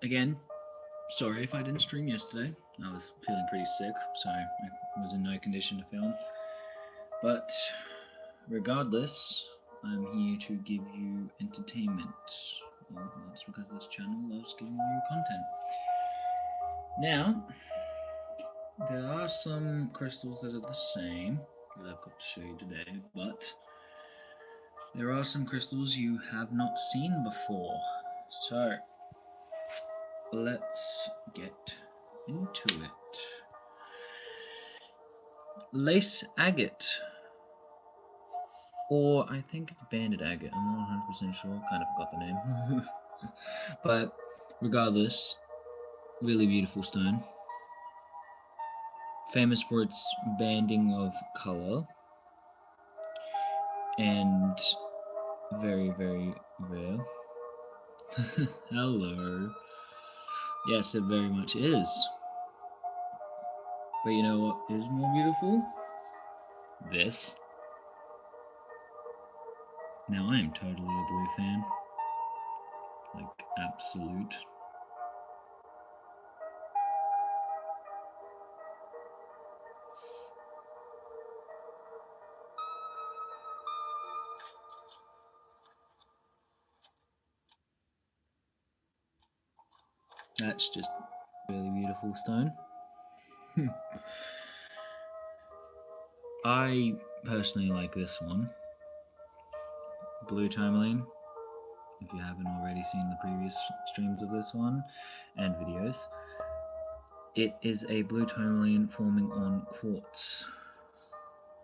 Again, sorry if I didn't stream yesterday. I was feeling pretty sick, so I was in no condition to film. But regardless, I'm here to give you entertainment. Well, that's because this channel loves giving you content. Now, there are some crystals that are the same that I've got to show you today, but there are some crystals you have not seen before. So, let's get into it. Lace agate, or I think it's banded agate, I'm not 100% sure, kind of forgot the name. But regardless, really beautiful stone. Famous for its banding of color, and very, very rare. Hello. Yes, it very much is. But you know what is more beautiful? This. Now I am totally a blue fan. Like, absolute. That's just really beautiful stone. I personally like this one. Blue tourmaline. If you haven't already seen the previous streams of this one and videos, it is a blue tourmaline forming on quartz,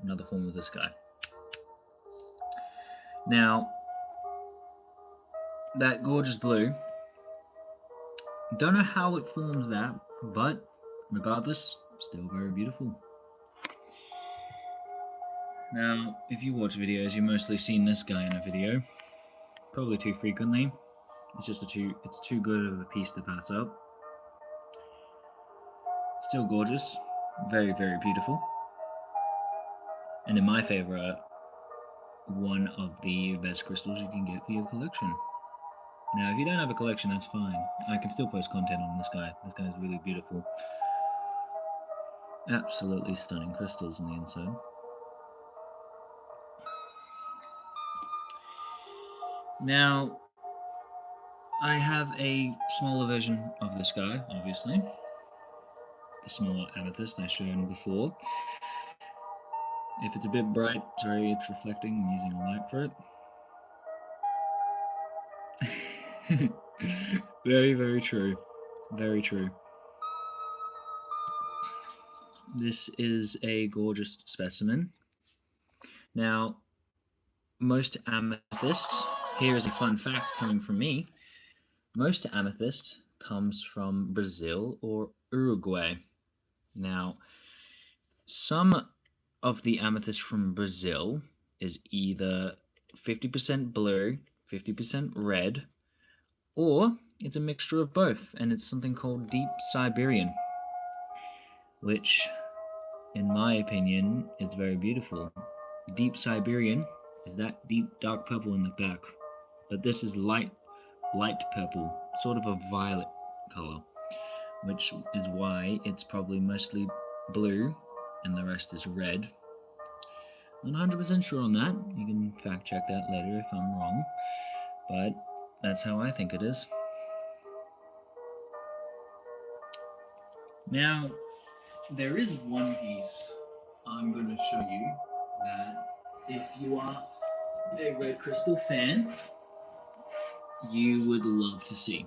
another form of this guy. Now, that gorgeous blue, don't know how it forms that, but regardless, still very beautiful. Now, if you watch videos, you've mostly seen this guy in a video, probably too frequently. It's too good of a piece to pass up. Still gorgeous, very, very beautiful. And in my favourite, one of the best crystals you can get for your collection. Now, if you don't have a collection, that's fine. I can still post content on this guy. This guy is really beautiful. Absolutely stunning crystals on the inside. Now, I have a smaller version of this guy, obviously. The smaller amethyst I showed before. If it's a bit bright, sorry, it's reflecting. I'm using a light for it. Very, very true. Very true. This is a gorgeous specimen. Now, most amethyst, here is a fun fact coming from me, most amethyst comes from Brazil or Uruguay. Now, some of the amethyst from Brazil is either 50% blue, 50% red, or it's a mixture of both, and it's something called Deep Siberian, which, in my opinion, is very beautiful. Deep Siberian is that deep dark purple in the back, but this is light purple, sort of a violet color, which is why it's probably mostly blue and the rest is red. Not 100% sure on that. You can fact check that later if I'm wrong, but that's how I think it is. Now, there is one piece I'm going to show you that if you are a red crystal fan, you would love to see.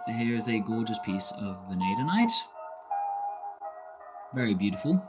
Here is a gorgeous piece of vanadinite. Very beautiful.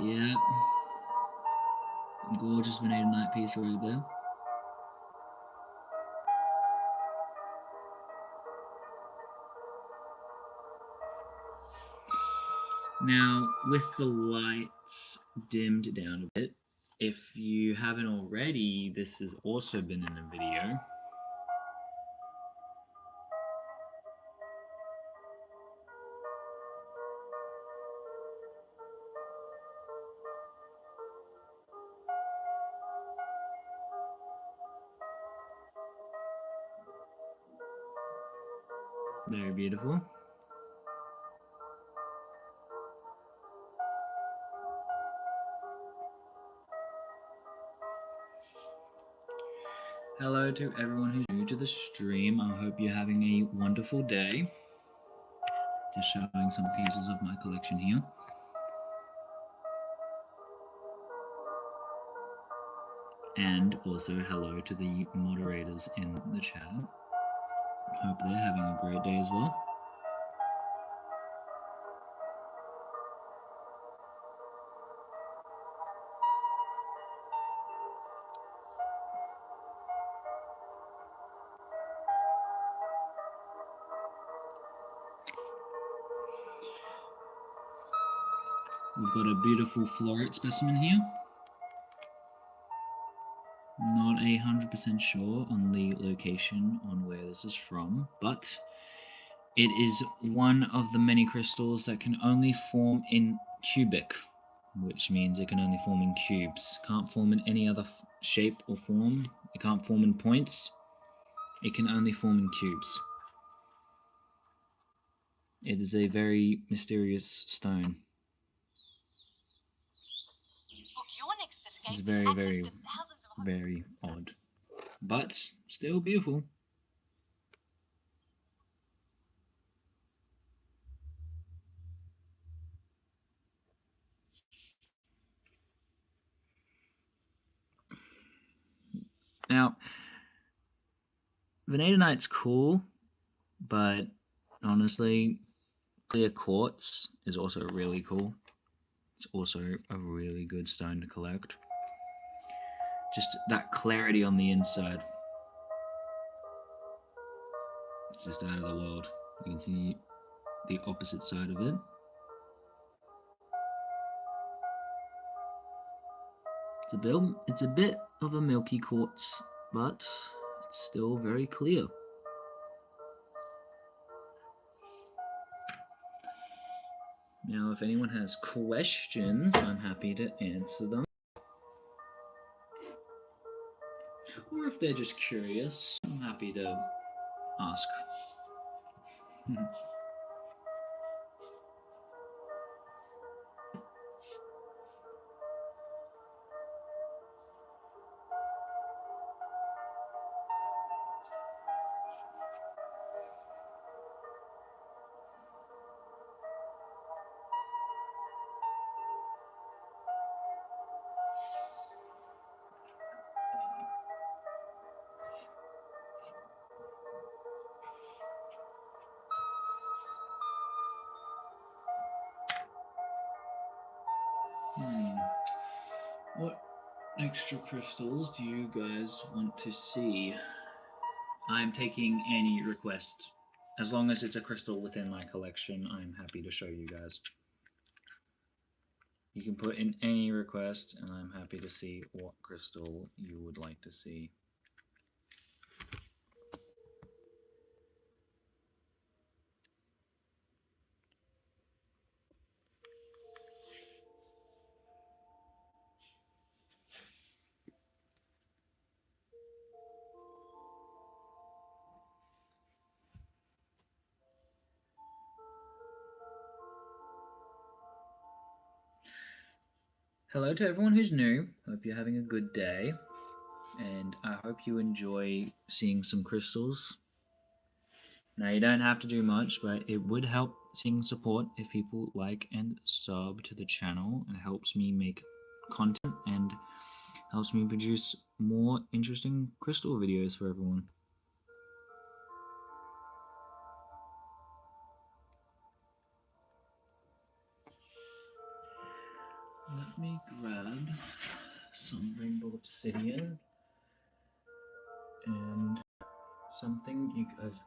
Yeah. Gorgeous vanadinite piece right there. Now, with the lights dimmed down a bit, if you haven't already, this has also been in a video. Very beautiful. Hello to everyone who's new to the stream. I hope you're having a wonderful day. Just showing some pieces of my collection here. And also hello to the moderators in the chat. Hope they're having a great day as well. We've got a beautiful fluorite specimen here. Not 100% sure on the location on where this is from, but it is one of the many crystals that can only form in cubic, which means it can only form in cubes. Can't form in any other shape or form. It can't form in points. It can only form in cubes. It is a very mysterious stone. It's very odd, but still beautiful. Now, Vanadinite's cool, but honestly, clear quartz is also really cool. It's also a really good stone to collect. Just that clarity on the inside. It's just out of the world. You can see the opposite side of it. It's a bit of a milky quartz, but it's still very clear. Now, if anyone has questions, I'm happy to answer them. Or if they're just curious, I'm happy to ask. What extra crystals do you guys want to see? I'm taking any request. As long as it's a crystal within my collection, I'm happy to show you guys. You can put in any request, and I'm happy to see what crystal you would like to see. Hello to everyone who's new. Hope you're having a good day. And I hope you enjoy seeing some crystals. Now, you don't have to do much, but it would help seeing support if people like and sub to the channel. It helps me make content and helps me produce more interesting crystal videos for everyone. Let me grab some rainbow obsidian and something you guys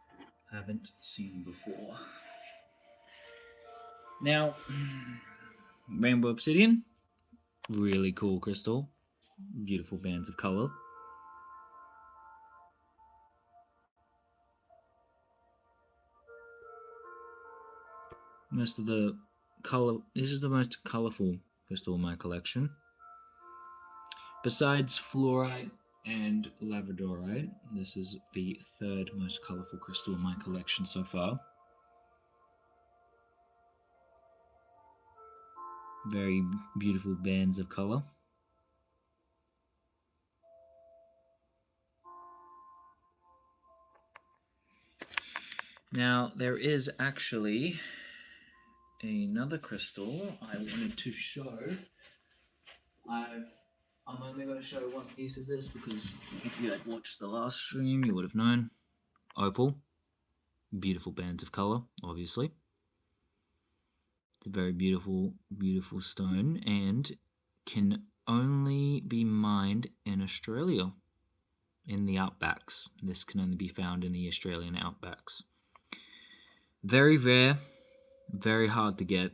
haven't seen before. Now, rainbow obsidian, really cool crystal, beautiful bands of color. Most of the color, this is the most colorful crystal in my collection. Besides fluorite and labradorite, this is the third most colorful crystal in my collection so far. Very beautiful bands of color. Now, there is actually another crystal I wanted to show. I'm only going to show one piece of this because if you had watched the last stream, you would have known. Opal. Beautiful bands of color, obviously. It's a very beautiful, beautiful stone and can only be mined in Australia, in the outbacks. This can only be found in the Australian outbacks. Very rare, very hard to get,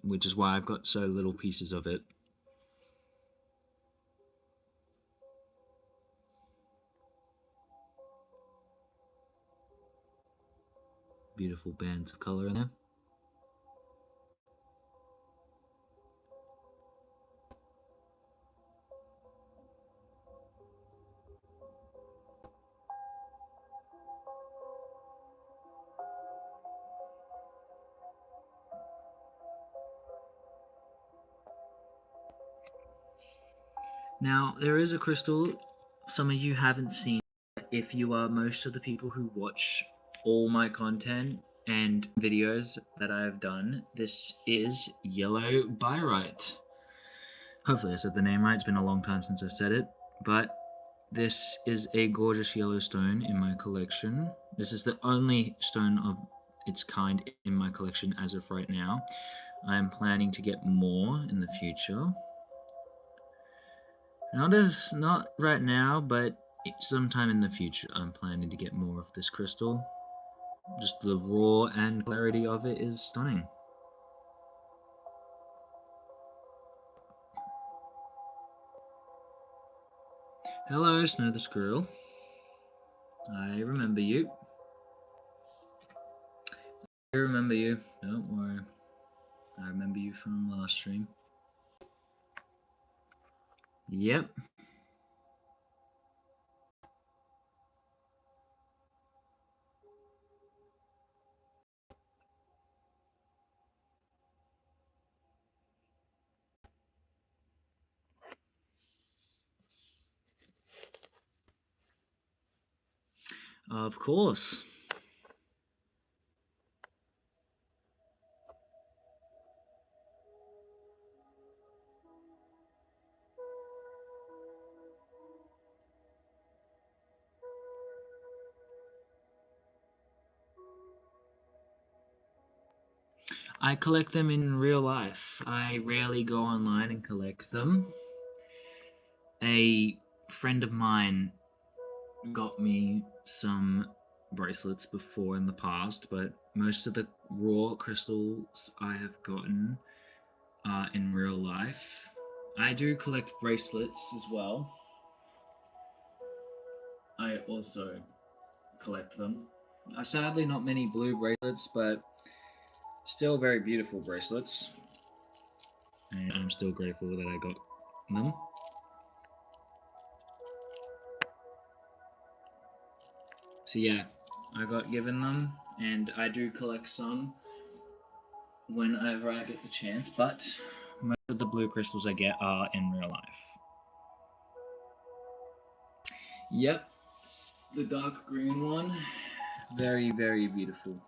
which is why I've got so little pieces of it. Beautiful bands of color in there. Now, there is a crystal some of you haven't seen. If you are most of the people who watch all my content and videos that I have done, this is yellow birite. Hopefully I said the name right, it's been a long time since I've said it, but this is a gorgeous yellow stone in my collection. This is the only stone of its kind in my collection as of right now. I am planning to get more in the future. Not right now, but sometime in the future I'm planning to get more of this crystal. Just the raw and clarity of it is stunning. Hello, Snow the Squirrel. I remember you. I remember you. Don't worry. I remember you from last stream. Yep. Of course. I collect them in real life. I rarely go online and collect them. A friend of mine got me some bracelets before in the past, but most of the raw crystals I have gotten are in real life. I do collect bracelets as well. I also collect them. Sadly, not many blue bracelets, but still very beautiful bracelets. And I'm still grateful that I got them. So yeah, I got given them, and I do collect some whenever I get the chance, but most of the blue crystals I get are in real life. Yep, the dark green one. Very, very beautiful.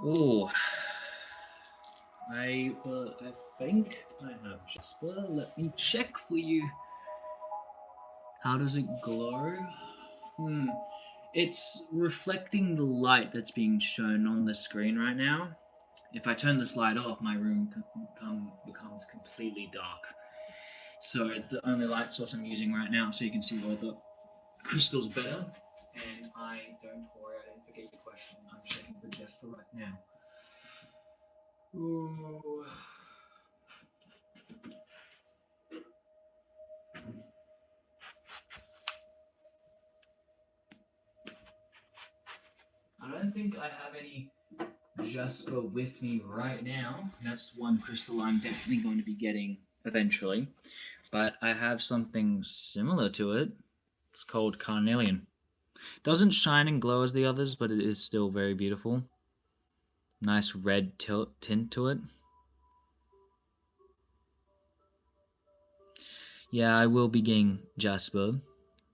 Oh, I think I have Jasper. Let me check for you. How does it glow? It's reflecting the light that's being shown on the screen right now. If I turn this light off, my room becomes completely dark. So it's the only light source I'm using right now, so you can see all the crystals better. And don't worry, I didn't forget your question. I'm checking for Jasper right now. Ooh. I don't think I have any Jasper with me right now. That's one crystal I'm definitely going to be getting eventually. But I have something similar to it. It's called Carnelian. Doesn't shine and glow as the others, but it is still very beautiful. Nice red tint to it. Yeah, I will be getting Jasper.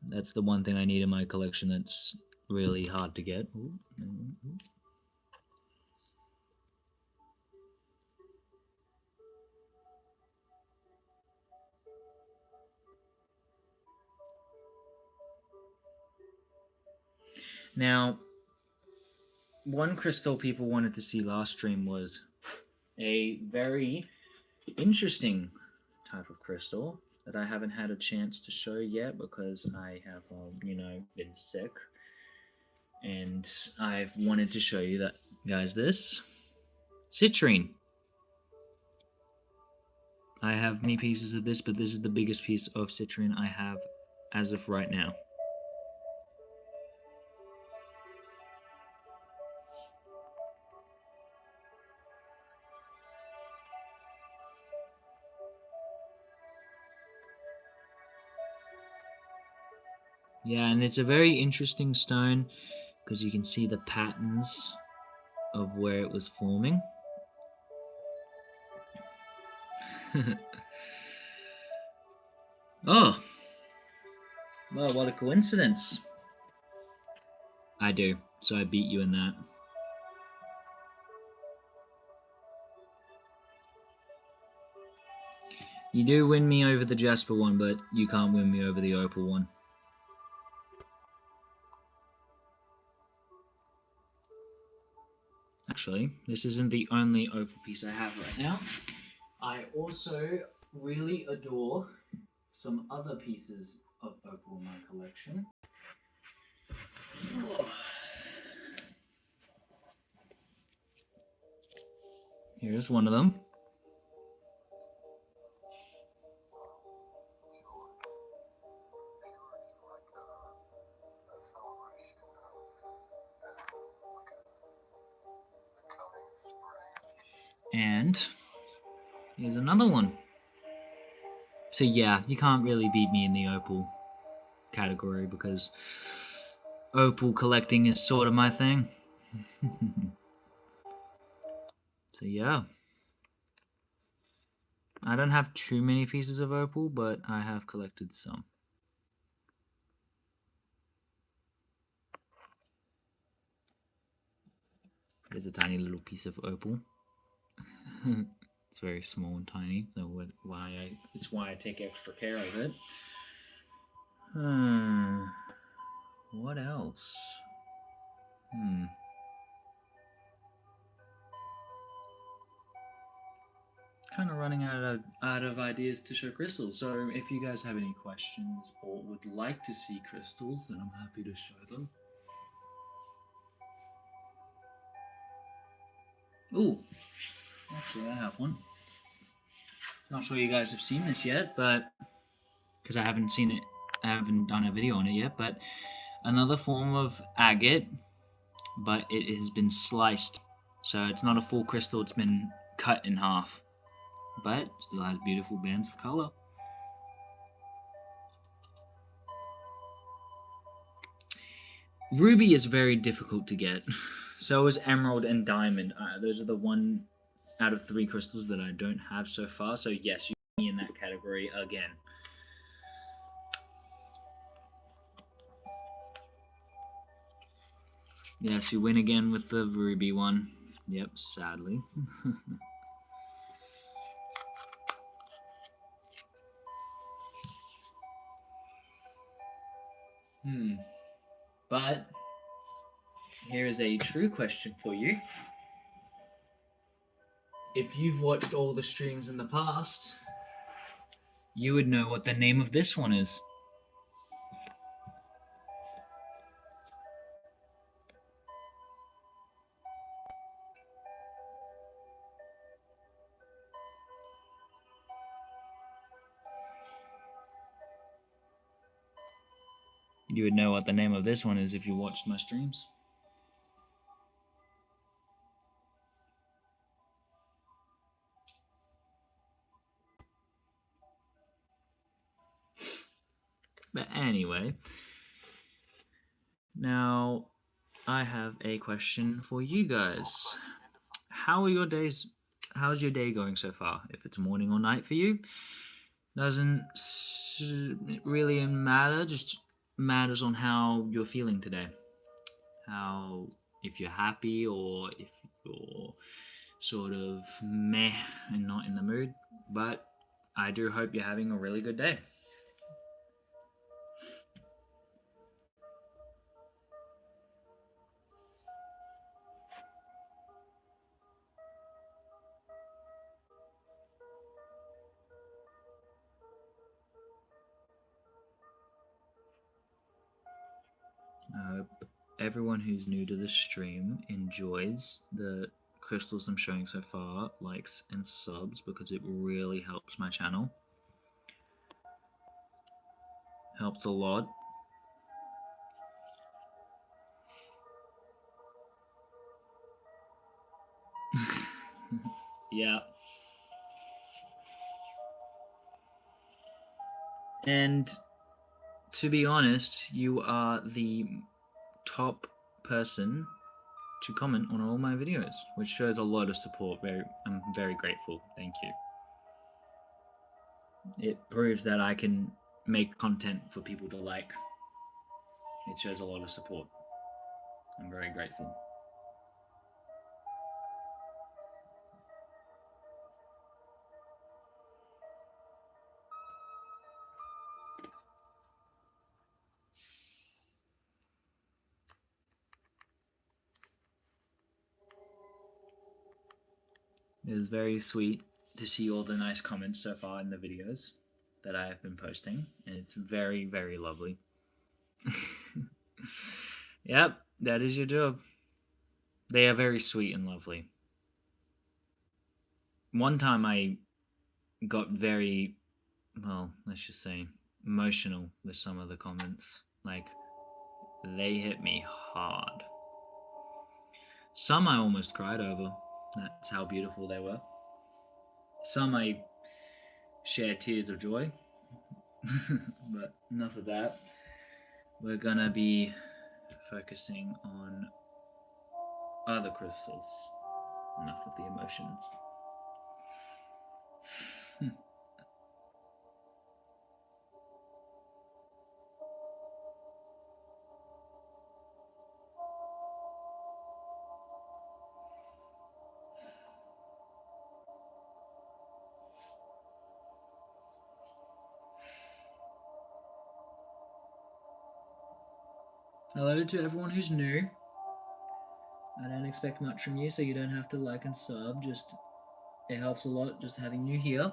That's the one thing I need in my collection that's really hard to get. Ooh. Now, one crystal people wanted to see last stream was a very interesting type of crystal that I haven't had a chance to show yet because I have, been sick. And I've wanted to show you that, guys, this citrine. I have many pieces of this, but this is the biggest piece of citrine I have as of right now. Yeah, and it's a very interesting stone because you can see the patterns of where it was forming. Oh, well, what a coincidence. I do, so I beat you in that. You do win me over the Jasper one, but you can't win me over the Opal one. Actually, this isn't the only Opal piece I have right now. I also really adore some other pieces of Opal in my collection. Here's one of them. And here's another one. So yeah, you can't really beat me in the Opal category because Opal collecting is sort of my thing. So yeah. I don't have too many pieces of Opal, but I have collected some. There's a tiny little piece of Opal. It's very small and tiny, so it's why I take extra care of it. What else? Kind of running out of ideas to show crystals. So if you guys have any questions or would like to see crystals, then I'm happy to show them. Ooh, actually I have one. Not sure you guys have seen this yet, but because I haven't seen it, I haven't done a video on it yet. But another form of agate, but it has been sliced, so it's not a full crystal. It's been cut in half, but still has beautiful bands of color. Ruby is very difficult to get. So is emerald and diamond. Those are the one out of 3 crystals that I don't have so far. So yes, you put me in that category again. Yes, you win again with the ruby one. Yep, sadly. But here is a true question for you. If you've watched all the streams in the past, you would know what the name of this one is. You would know what the name of this one is if you watched my streams. But anyway, now I have a question for you guys. How are your days? How's your day going so far? If it's morning or night for you, doesn't really matter. Just matters on how you're feeling today. How, if you're happy or if you're sort of meh and not in the mood. But I do hope you're having a really good day. I hope everyone who's new to the stream enjoys the crystals I'm showing so far, likes and subs, because it really helps my channel. Helps a lot. Yeah. And to be honest, you are the top person to comment on all my videos, which shows a lot of support. I'm very grateful. Thank you. It proves that I can make content for people to like. It shows a lot of support. I'm very grateful. It is very sweet to see all the nice comments so far in the videos that I have been posting, and it's very, very lovely. Yep, that is your job. They are very sweet and lovely. One time I got very, well, let's just say, emotional with some of the comments. Like, they hit me hard. Some I almost cried over. That's how beautiful they were. Some I shared tears of joy. But enough of that. We're gonna be focusing on other crystals. Enough of the emotions. Hello to everyone who's new. I don't expect much from you, so you don't have to like and sub. Just, it helps a lot just having you here.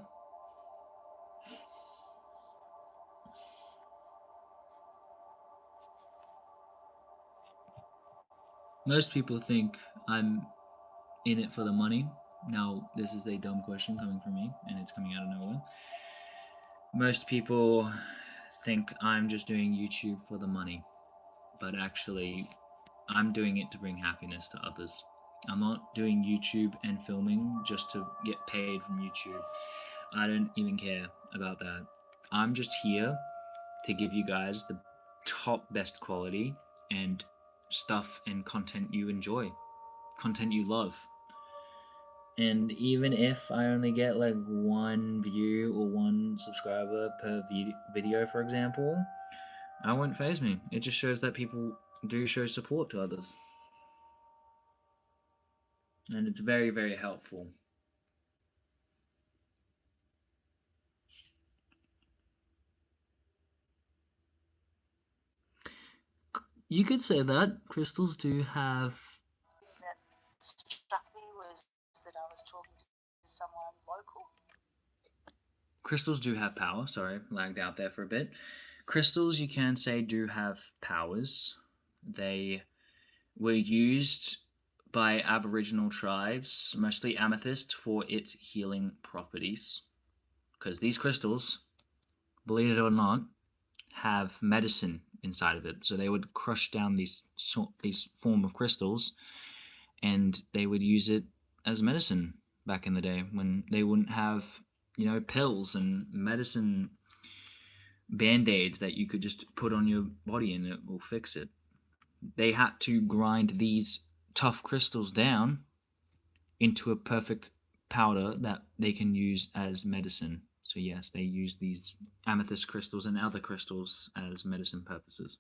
Most people think I'm in it for the money. Now, this is a dumb question coming from me, and it's coming out of nowhere. Most people think I'm just doing YouTube for the money, but actually, I'm doing it to bring happiness to others. I'm not doing YouTube and filming just to get paid from YouTube. I don't even care about that. I'm just here to give you guys the top best quality and stuff and content you enjoy, content you love. And even if I only get like 1 view or 1 subscriber per video, for example, I won't faze me. It just shows that people do show support to others. And it's very, very helpful. You could say that crystals do have. That struck me was that I was talking to someone local. Crystals do have power. Sorry, lagged out there for a bit. Crystals, you can say, do have powers. They were used by Aboriginal tribes, mostly amethyst, for its healing properties. Because these crystals, believe it or not, have medicine inside of it. So they would crush down these form of crystals, and they would use it as medicine back in the day when they wouldn't have, pills and medicine band-aids that you could just put on your body and it will fix it. They had to grind these tough crystals down into a perfect powder that they can use as medicine. So yes, they use these amethyst crystals and other crystals as medicine purposes.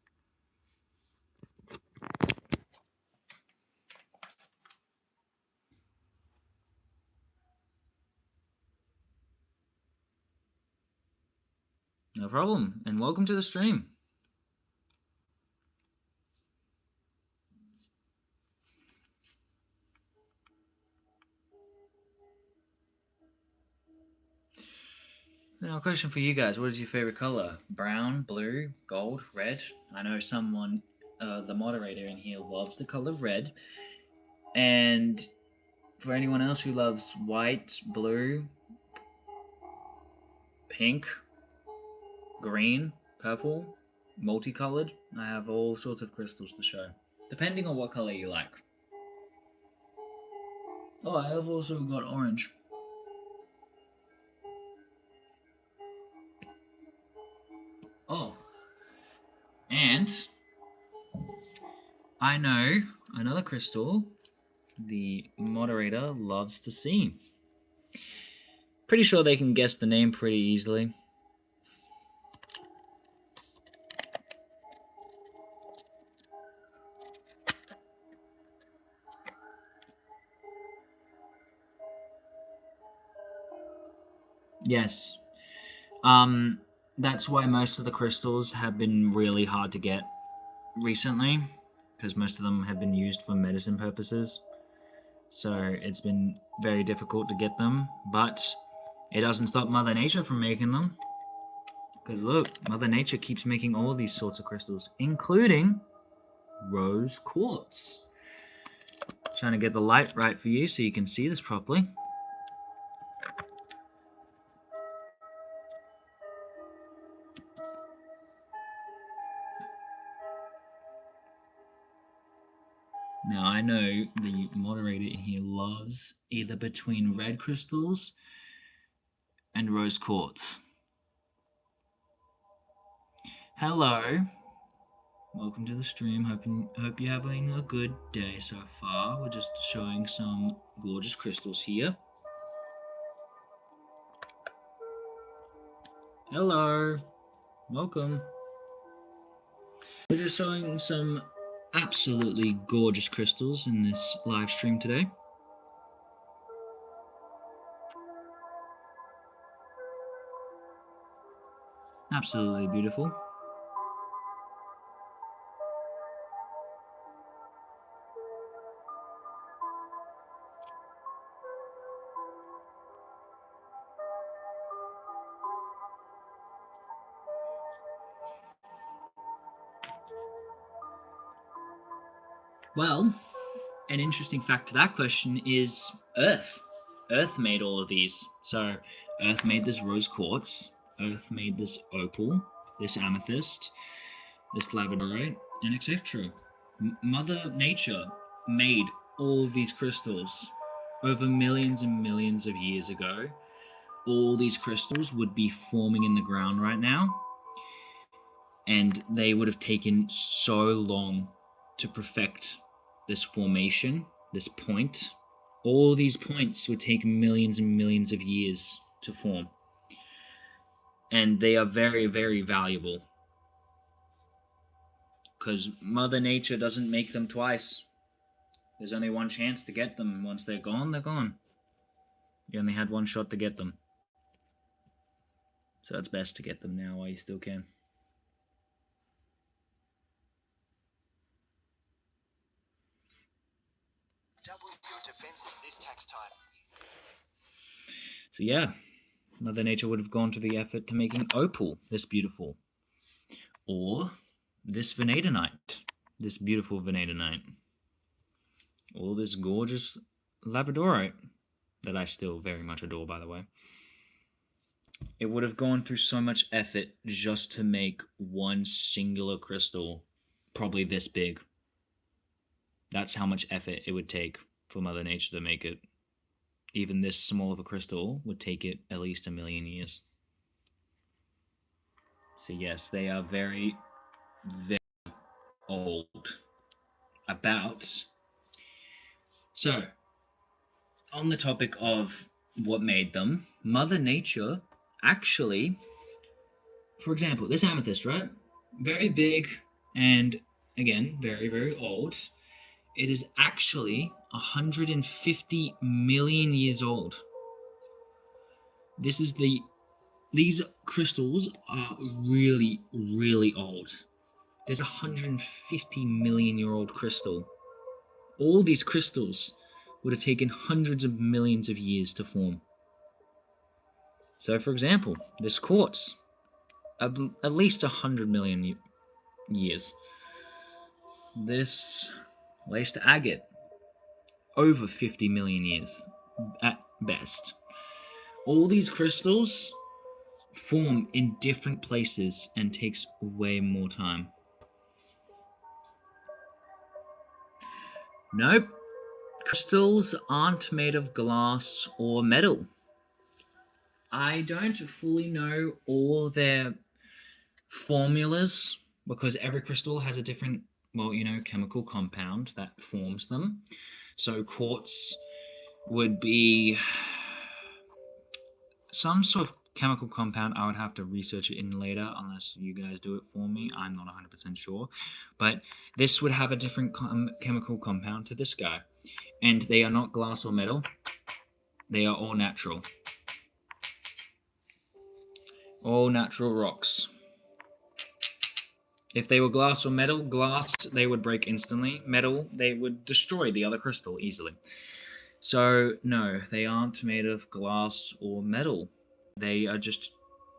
No problem, and welcome to the stream. Now, a question for you guys. What is your favorite color? Brown, blue, gold, red? I know someone, the moderator in here, loves the color red. And for anyone else who loves white, blue, pink, green, purple, multicolored, I have all sorts of crystals to show, depending on what color you like. Oh, I have also got orange. Oh, and I know another crystal the moderator loves to see. Pretty sure they can guess the name pretty easily. Yes. That's why most of the crystals have been really hard to get recently, because most of them have been used for medicine purposes. So it's been very difficult to get them, but it doesn't stop Mother Nature from making them. Because look, Mother Nature keeps making all these sorts of crystals, including rose quartz. Trying to get the light right for you so you can see this properly. Now, I know the moderator in here loves either between red crystals and rose quartz. Hello. Welcome to the stream. Hope you're having a good day so far. We're just showing some gorgeous crystals here. Hello. Welcome. We're just showing some absolutely gorgeous crystals in this live stream today. Absolutely beautiful. Well, an interesting fact to that question is Earth. Earth made all of these. So Earth made this rose quartz, Earth made this opal, this amethyst, this labradorite, and etc. Mother Nature made all of these crystals over millions and millions of years ago. All these crystals would be forming in the ground right now, and they would have taken so long to perfect this formation, this point. All these points would take millions and millions of years to form. And they are very, very valuable. Because Mother Nature doesn't make them twice. There's only one chance to get them. Once they're gone, they're gone. You only had one shot to get them. So it's best to get them now while you still can. Double your defenses this tax time. So yeah, Mother Nature would have gone to the effort to making opal this beautiful. Or this vanadinite, this beautiful vanadinite. Or this gorgeous labradorite that I still very much adore, by the way. It would have gone through so much effort just to make one singular crystal, probably this big. That's how much effort it would take for Mother Nature to make it. Even this small of a crystal would take it at least 1,000,000 years. So yes, they are very, very old. So, on the topic of what made them, Mother Nature actually, for example, this amethyst, right? Very big and again, very, very old. It is actually 150 million years old. These crystals are really, really old. There's a 150 million year old crystal. All these crystals would have taken hundreds of millions of years to form. So, for example, this quartz, at least 100 million years. This laced agate, over 50 million years at best. All these crystals form in different places and takes way more time. Nope, crystals aren't made of glass or metal. I don't fully know all their formulas because every crystal has a different, chemical compound that forms them. So quartz would be some sort of chemical compound. I would have to research it in later unless you guys do it for me. I'm not 100% sure. But this would have a different chemical compound to this guy. And they are not glass or metal. They are all natural. All natural rocks. If they were glass or metal, glass, they would break instantly. Metal, they would destroy the other crystal easily. So, no, they aren't made of glass or metal. They are just...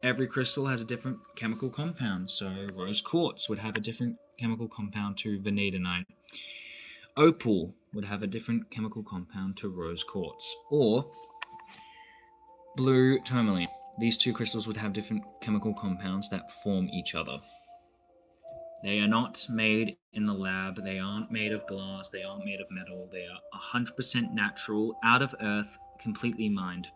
Every crystal has a different chemical compound. So, rose quartz would have a different chemical compound to vanadinite. Opal would have a different chemical compound to rose quartz. Or blue tourmaline. These two crystals would have different chemical compounds that form each other. They are not made in the lab. They aren't made of glass. They aren't made of metal. They are 100% natural, out of earth, completely mined.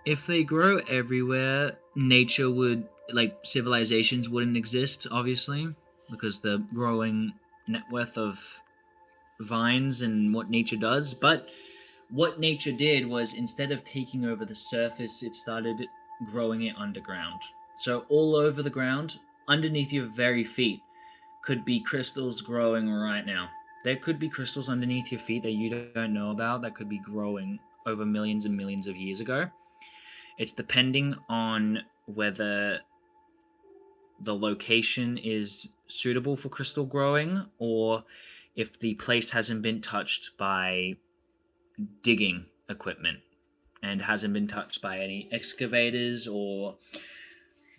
If they grow everywhere, nature would, civilizations wouldn't exist, obviously, because the growing net worth of vines and what nature does. But what nature did was, instead of taking over the surface, it started growing it underground. So all over the ground, underneath your very feet, could be crystals growing right now. There could be crystals underneath your feet that you don't know about that could be growing over millions and millions of years ago. It's depending on whether the location is suitable for crystal growing or if the place hasn't been touched by digging equipment and hasn't been touched by any excavators or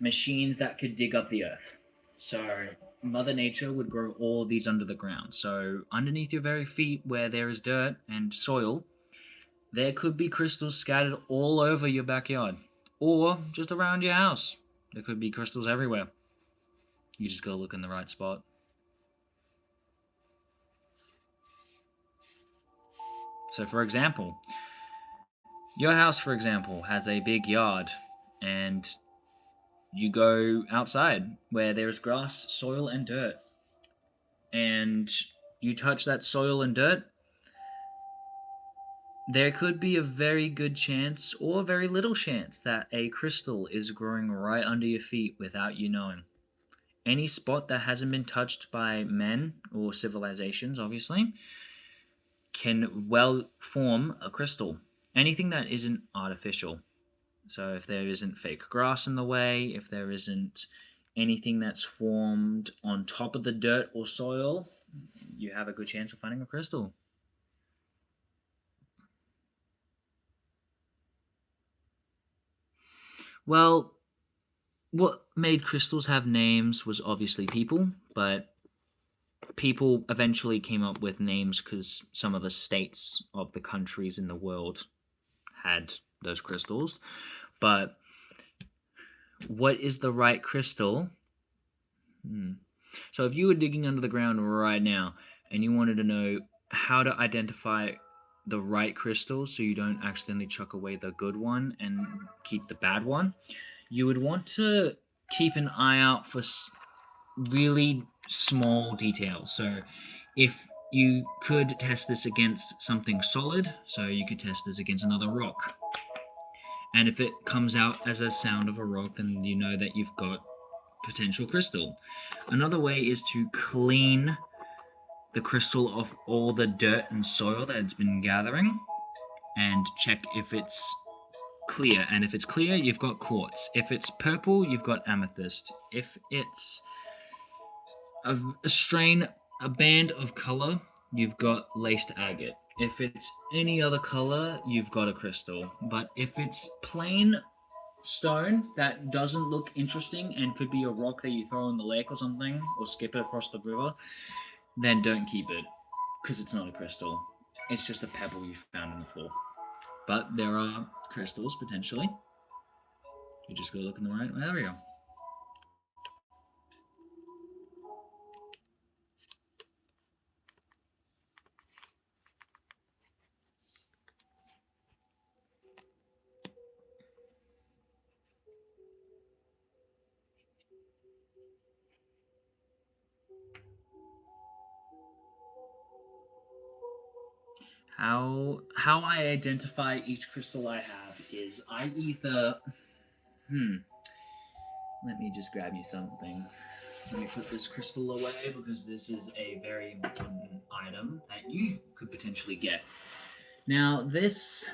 machines that could dig up the earth. So Mother Nature would grow all of these under the ground. So underneath your very feet where there is dirt and soil, there could be crystals scattered all over your backyard or just around your house. There could be crystals everywhere. You just gotta look in the right spot. So for example, your house, for example, has a big yard and you go outside where there's grass, soil, and dirt, and you touch that soil and dirt, there could be a very good chance or very little chance that a crystal is growing right under your feet without you knowing. Any spot that hasn't been touched by men or civilizations, obviously, can well form a crystal. Anything that isn't artificial. So if there isn't fake grass in the way, if there isn't anything that's formed on top of the dirt or soil, you have a good chance of finding a crystal. Well, what made crystals have names was obviously people, but people eventually came up with names because some of the states of the countries in the world had those crystals. But what is the right crystal? So if you were digging under the ground right now and you wanted to know how to identify the right crystal so you don't accidentally chuck away the good one and keep the bad one, you would want to keep an eye out for really small details. So if you could test this against something solid, so you could test this against another rock. And if it comes out as a sound of a rock, then you know that you've got potential crystal. Another way is to clean the crystal of all the dirt and soil that it's been gathering and check if it's clear. And if it's clear, you've got quartz. If it's purple, you've got amethyst. If it's a band of color, you've got laced agate. If it's any other color, you've got a crystal. But if it's plain stone that doesn't look interesting and could be a rock that you throw in the lake or something, or skip it across the river, then don't keep it, because it's not a crystal. It's just a pebble you found on the floor. But there are crystals, potentially. You just go look in the right area. How I identify each crystal I have is I either let me just grab you something. Let me put this crystal away because this is a very important item that you could potentially get. Now, this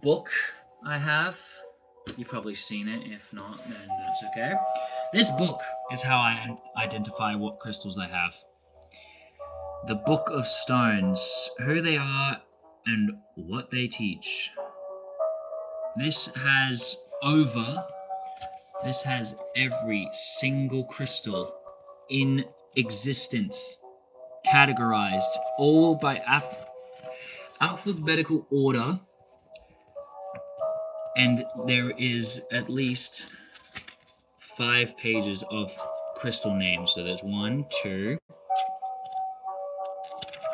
book I have, you've probably seen it. If not, then that's okay. This book is how I identify what crystals I have. The Book of Stones, who they are and what they teach. This has every single crystal in existence categorized, all by alphabetical order, and there is at least 5 pages of crystal names. So there's 1, 2,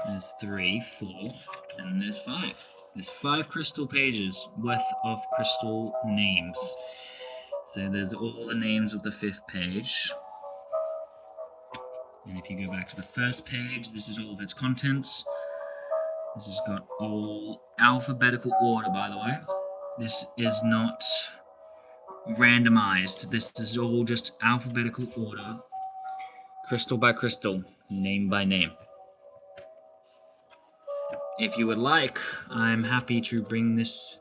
there's 3, 4, and there's 5. There's 5 crystal pages worth of crystal names. So there's all the names of the 5th page. And if you go back to the first page, this is all of its contents. This has got all alphabetical order, by the way. This is not randomized. This is all just alphabetical order, crystal by crystal, name by name. If you would like, I'm happy to bring this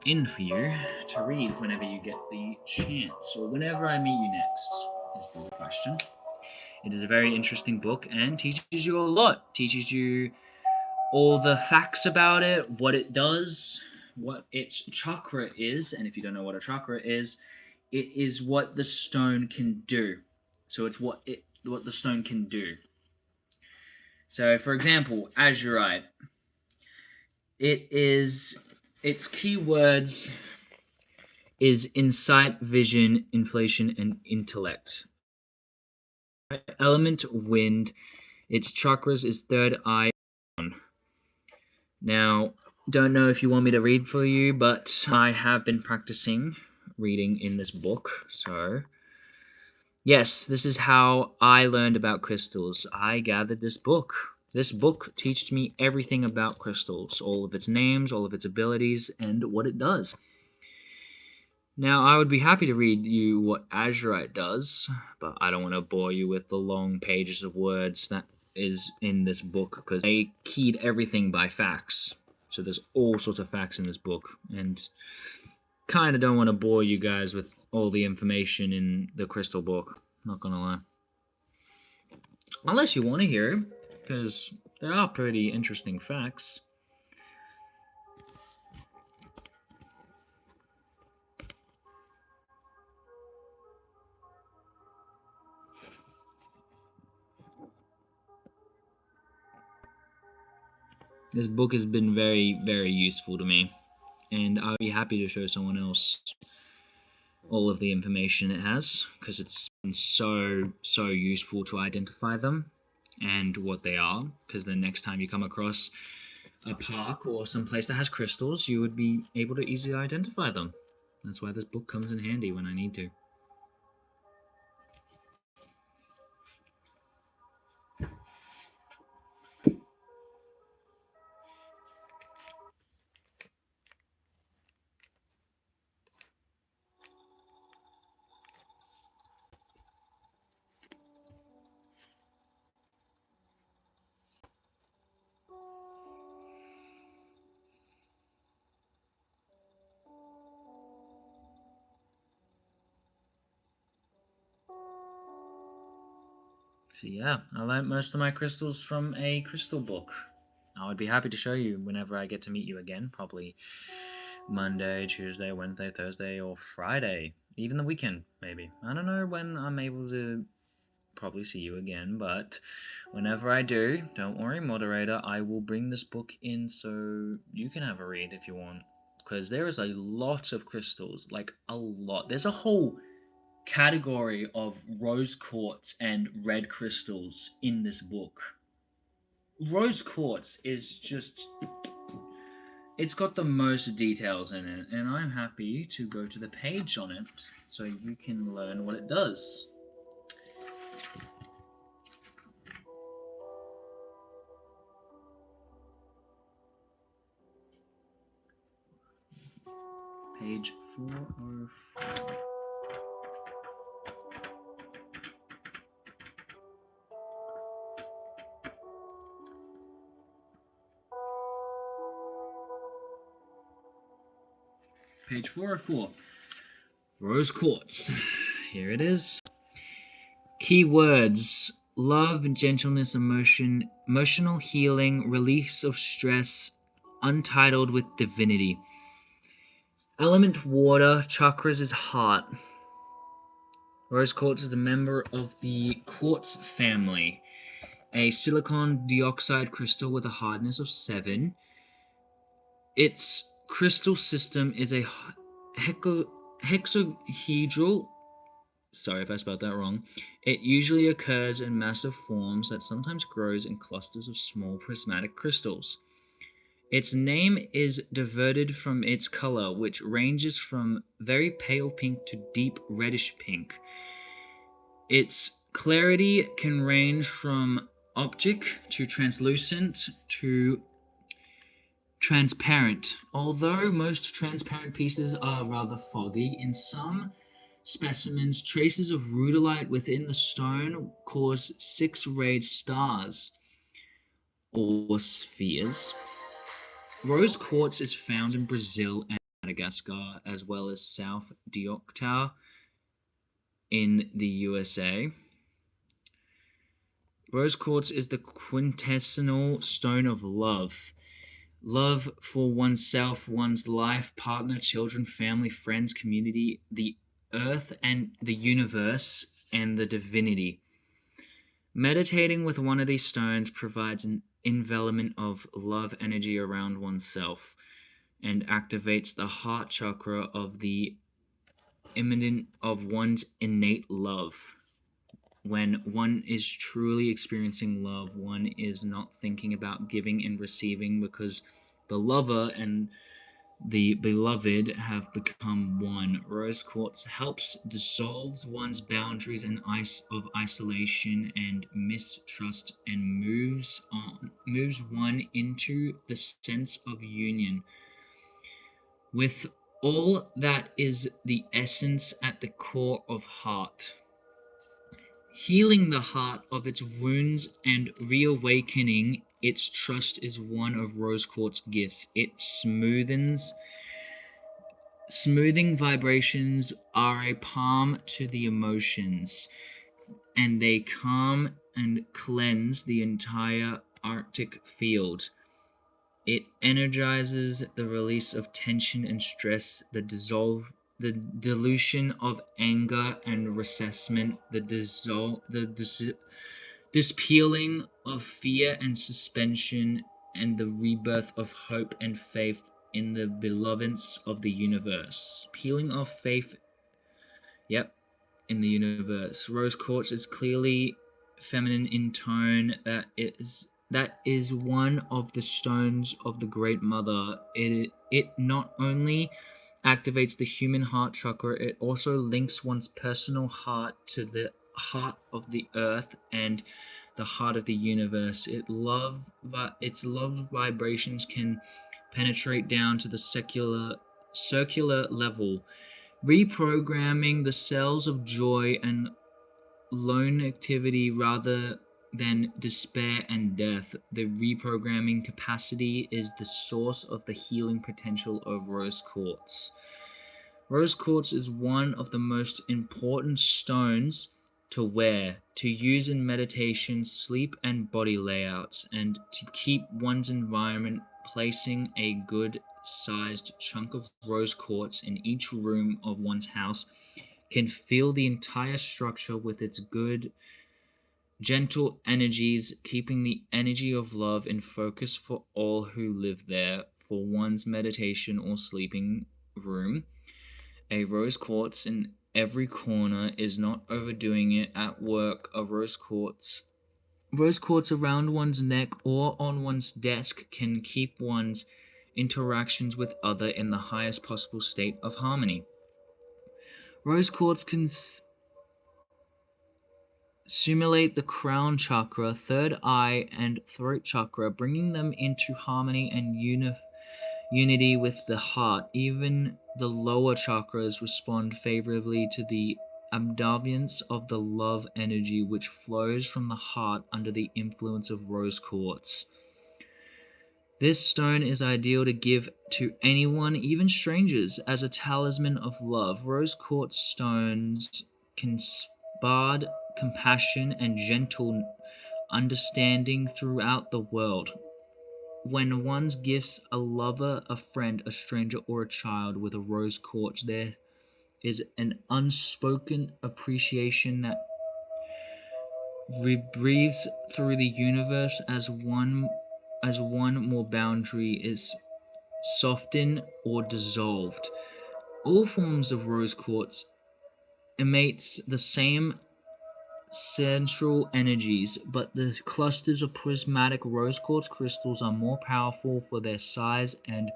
in for you to read whenever you get the chance, or whenever I meet you next, is the question. It is a very interesting book and teaches you a lot. Teaches you all the facts about it, what it does, what its chakra is, and if you don't know what a chakra is, it is what the stone can do. So it's what the stone can do. So, for example, azurite, its keywords is insight, vision, inflation, and intellect. Element wind, its chakras is third eye. Now, don't know if you want me to read for you, but I have been practicing reading in this book, so yes, this is how I learned about crystals. I gathered this book. This book teaches me everything about crystals, all of its names, all of its abilities, and what it does. Now, I would be happy to read you what azurite does, but I don't want to bore you with the long pages of words that is in this book, because they keyed everything by facts. So there's all sorts of facts in this book, and kind of don't want to bore you guys with all the information in the crystal book. Not gonna lie. Unless you want to hear it, because there are pretty interesting facts. This book has been very, very useful to me, and I'll be happy to show someone else all of the information it has, because it's been so useful to identify them and what they are, because the next time you come across a park or some place that has crystals, you would be able to easily identify them. That's why this book comes in handy when I need to. So yeah, I learned most of my crystals from a crystal book. I would be happy to show you whenever I get to meet you again, probably Monday, Tuesday, Wednesday, Thursday, or Friday. Even the weekend, maybe. I don't know when I'm able to probably see you again, but whenever I do, don't worry, moderator, I will bring this book in so you can have a read if you want. Because there is a lot of crystals, like a lot. There's a whole category of rose quartz and red crystals in this book. Rose quartz is just, it's got the most details in it, and I'm happy to go to the page on it so you can learn what it does. Page 404. Page 404. Rose quartz. Here it is. Keywords: love, gentleness, emotion, emotional healing, release of stress, untitled with divinity. Element water, chakras is heart. Rose quartz is a member of the quartz family, a silicon dioxide crystal with a hardness of 7. Its crystal system is a hexahedral. Sorry if I spelled that wrong. It usually occurs in massive forms that sometimes grows in clusters of small prismatic crystals. Its name is diverted from its color, which ranges from very pale pink to deep reddish pink. Its clarity can range from optic to translucent to transparent. Although most transparent pieces are rather foggy, in some specimens, traces of rudolite within the stone cause 6-rayed stars or spheres. Rose quartz is found in Brazil and Madagascar, as well as South Deoktar in the USA. Rose quartz is the quintessential stone of love. Love for oneself, one's life, partner, children, family, friends, community, the earth and the universe, and the divinity. Meditating with one of these stones provides an envelopment of love energy around oneself and activates the heart chakra of the immanent of one's innate love. When one is truly experiencing love, one is not thinking about giving and receiving, because the lover and the beloved have become one. Rose quartz helps dissolve one's boundaries and of isolation and mistrust, and moves one into the sense of union with all that is the essence at the core of heart. Healing the heart of its wounds and reawakening its trust is one of rose quartz gifts. It smoothens Smoothing vibrations are a balm to the emotions, and they calm and cleanse the entire Arctic field. It energizes the release of tension and stress, the dilution of anger and resentment, the dispeeling of fear and suspension, and the rebirth of hope and faith in the beloveds of the universe. Peeling off faith, yep, in the universe. Rose quartz is clearly feminine in tone. That is one of the stones of the Great Mother. It not only activates the human heart chakra, it also links one's personal heart to the heart of the earth and the heart of the universe. Its love vibrations can penetrate down to the circular level, reprogramming the cells of joy and lone activity rather than despair and death. The reprogramming capacity is the source of the healing potential of rose quartz. Rose quartz is one of the most important stones to wear, to use in meditation, sleep, and body layouts, and to keep one's environment. Placing a good sized chunk of rose quartz in each room of one's house can fill the entire structure with its good, gentle energies, keeping the energy of love in focus for all who live there. For one's meditation or sleeping room, a rose quartz in every corner is not overdoing it. At work, a rose quartz around one's neck or on one's desk can keep one's interactions with other in the highest possible state of harmony. Rose quartz can simulate the crown chakra, third eye, and throat chakra, bringing them into harmony and unity with the heart. Even the lower chakras respond favorably to the abundance of the love energy which flows from the heart under the influence of rose quartz. This stone is ideal to give to anyone, even strangers, as a talisman of love. Rose quartz stones can spread compassion and gentle understanding throughout the world. When one gifts a lover, a friend, a stranger, or a child with a rose quartz, there is an unspoken appreciation that rebreathes through the universe as one more boundary is softened or dissolved. All forms of rose quartz emits the same central energies, but the clusters of prismatic rose quartz crystals are more powerful for their size and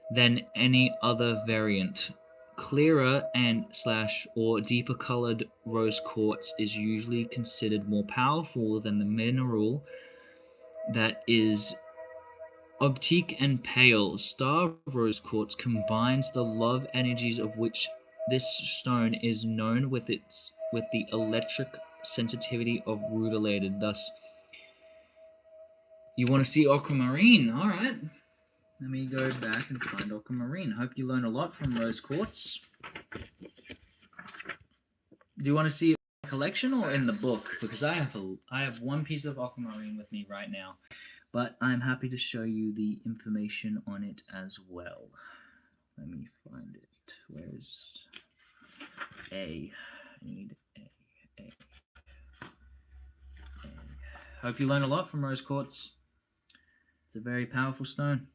than any other variant. Clearer and slash or deeper colored rose quartz is usually considered more powerful than the mineral that is optique and pale. Star rose quartz combines the love energies of which this stone is known with the electric sensitivity of rutilated. Thus, you want to see aquamarine? All right. Let me go back and find aquamarine. Hope you learn a lot from rose quartz. Do you want to see a collection or in the book? Because I have one piece of aquamarine with me right now, but I'm happy to show you the information on it as well. Let me find it. Where's A? I need A. Hope you learn a lot from rose quartz. It's a very powerful stone.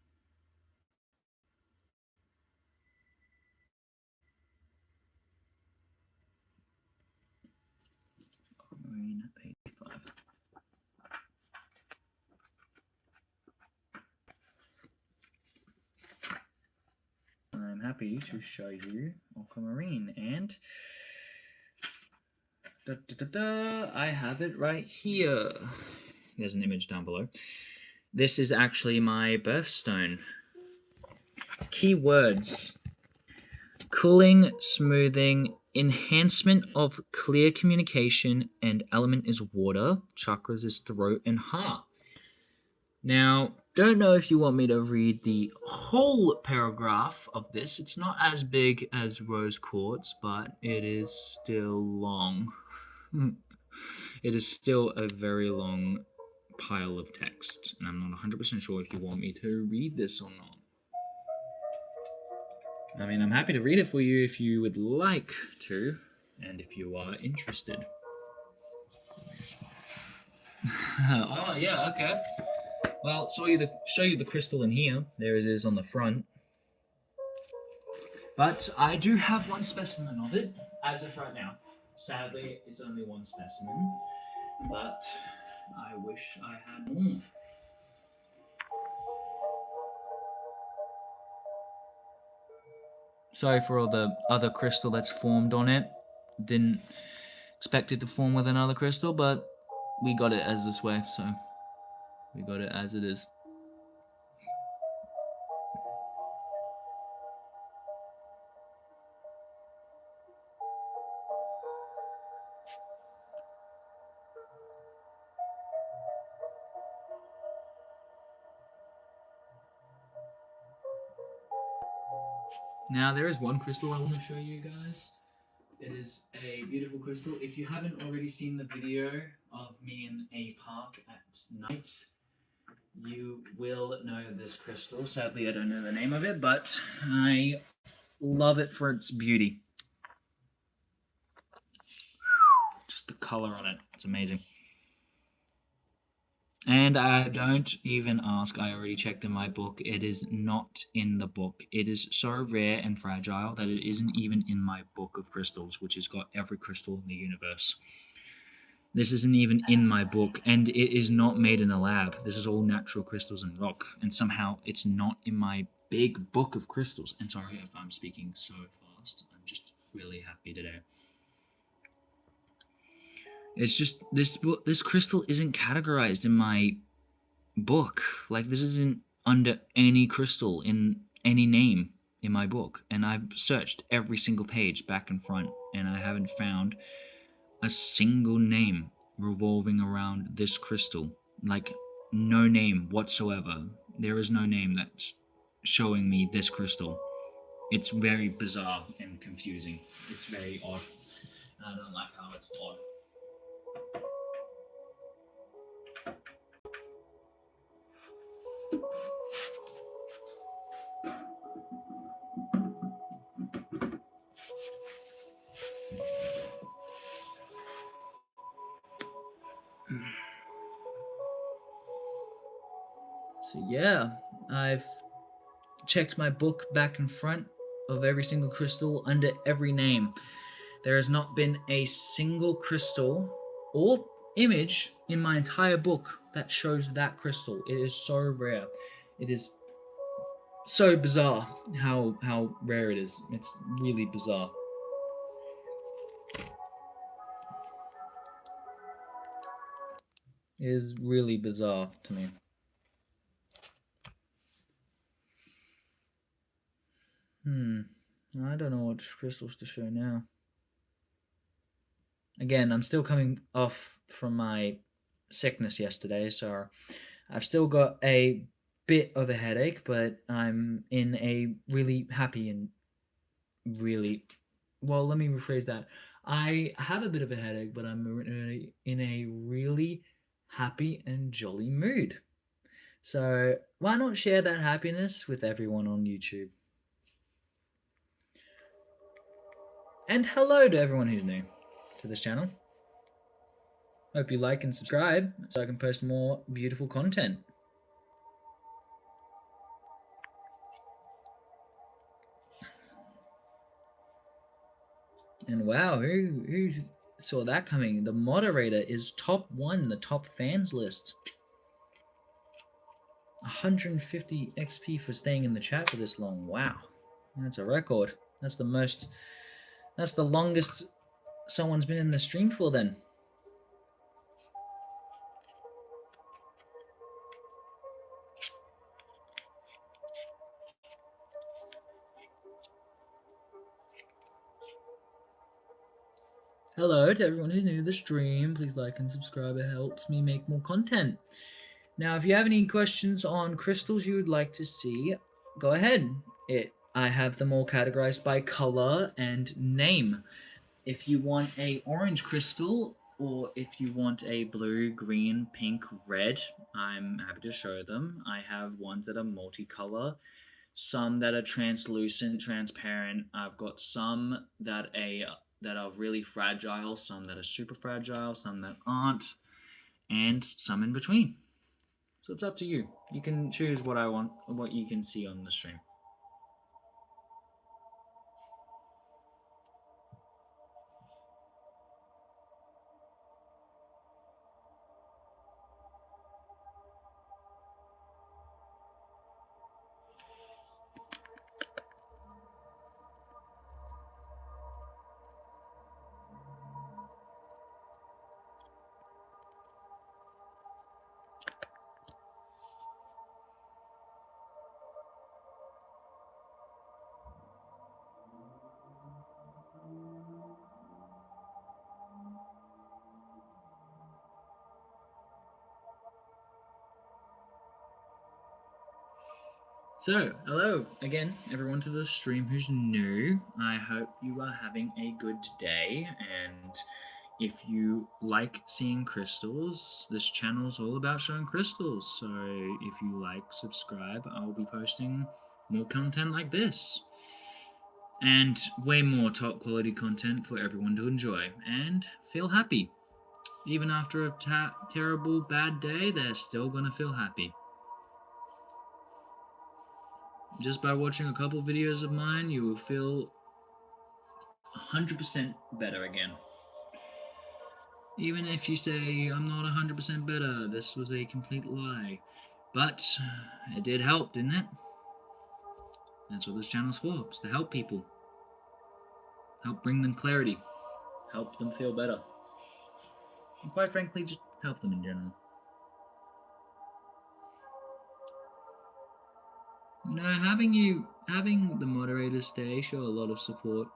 Aquamarine, page 5. I'm happy to show you aquamarine, and I have it right here. There's an image down below. This is actually my birthstone. Keywords: cooling, smoothing, enhancement of clear communication, and element is water. Chakras is throat and heart. Now, don't know if you want me to read the whole paragraph of this. It's not as big as rose quartz, but it is still long. It is still a very long pile of text, and I'm not 100% sure if you want me to read this or not. I mean, I'm happy to read it for you if you would like to, and if you are interested. Oh, yeah, okay. Well, show you the crystal in here. There it is on the front. But I do have one specimen of it, as of right now. Sadly, it's only one specimen, but I wish I had more. Sorry for all the other crystal that's formed on it. Didn't expect it to form with another crystal, but we got it as this way, so we got it as it is. Now, there is one crystal I want to show you guys. It is a beautiful crystal. If you haven't already seen the video of me in a park at night, you will know this crystal. Sadly, I don't know the name of it, but I love it for its beauty. Just the color on it. It's amazing. And I don't even ask. I already checked in my book. It is not in the book. It is so rare and fragile that it isn't even in my book of crystals, which has got every crystal in the universe. This isn't even in my book, and it is not made in a lab. This is all natural crystals and rock, and somehow it's not in my big book of crystals. And sorry if I'm speaking so fast. I'm just really happy today. It's just this crystal isn't categorized in my book. Like, this isn't under any crystal in any name in my book, and I've searched every single page back and front, and I haven't found a single name revolving around this crystal. Like, no name whatsoever. There is no name that's showing me this crystal. It's very bizarre and confusing. It's very odd. And I don't like how it's odd. So yeah, I've checked my book back and front of every single crystal under every name. There has not been a single crystal or image in my entire book that shows that crystal. It is so rare. It is so bizarre how rare it is. It's really bizarre. It is really bizarre to me. I don't know what crystals to show now. Again, I'm still coming off from my sickness yesterday, so I've still got a bit of a headache, but I'm in a really happy and really, well, let me rephrase that. I have a bit of a headache, but I'm in a really happy and jolly mood. So why not share that happiness with everyone on YouTube? And hello to everyone who's new to this channel. Hope you like and subscribe so I can post more beautiful content. And wow, who saw that coming? The moderator is top 1, the top fans list. 150 XP for staying in the chat for this long. Wow. That's a record. That's the longest someone's been in the stream for then. Hello to everyone who's new to the stream. Please like and subscribe. It helps me make more content. Now, if you have any questions on crystals you would like to see, go ahead. I have them all categorized by color and name. If you want a orange crystal, or if you want a blue, green, pink, red, I'm happy to show them. I have ones that are multicolor, some that are translucent, transparent. I've got some that are really fragile, some that are super fragile, some that aren't, and some in between. So it's up to you. You can choose what I want, what you can see on the stream. So, hello again, everyone to the stream who's new. I hope you are having a good day, and if you like seeing crystals, this channel is all about showing crystals. So, if you like, subscribe. I'll be posting more content like this, and way more top quality content for everyone to enjoy and feel happy. Even after a terrible bad day, they're still gonna feel happy. Just by watching a couple videos of mine, you will feel 100% better again. Even if you say, I'm not 100% better, this was a complete lie. But it did help, didn't it? That's what this channel's for. It's to help people. Help bring them clarity. Help them feel better. And quite frankly, just help them in general. You know, having the moderators stay show a lot of support.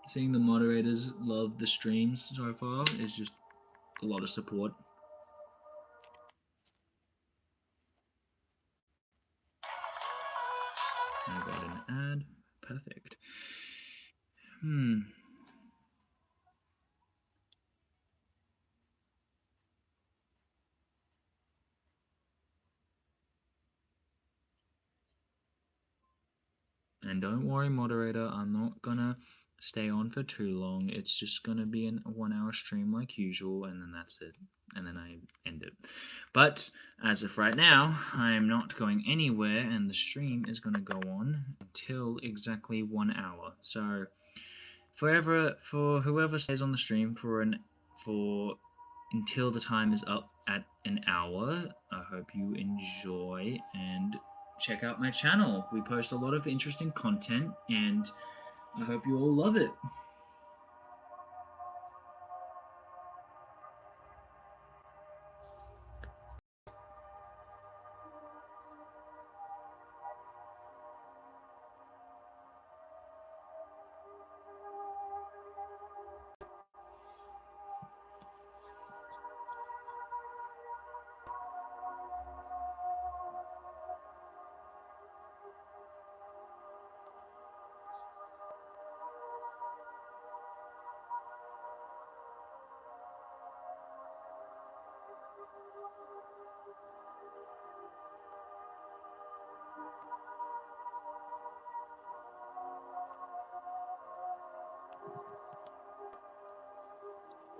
Seeing the moderators love the streams so far is just a lot of support. I got an ad. Perfect. And don't worry, moderator, I'm not gonna stay on for too long. It's just gonna be a 1 hour stream like usual, and then that's it. And then I end it. But as of right now, I'm not going anywhere, and the stream is gonna go on until exactly 1 hour. So for whoever stays on the stream for until the time is up at an hour, I hope you enjoy and check out my channel. We post a lot of interesting content, and I hope you all love it.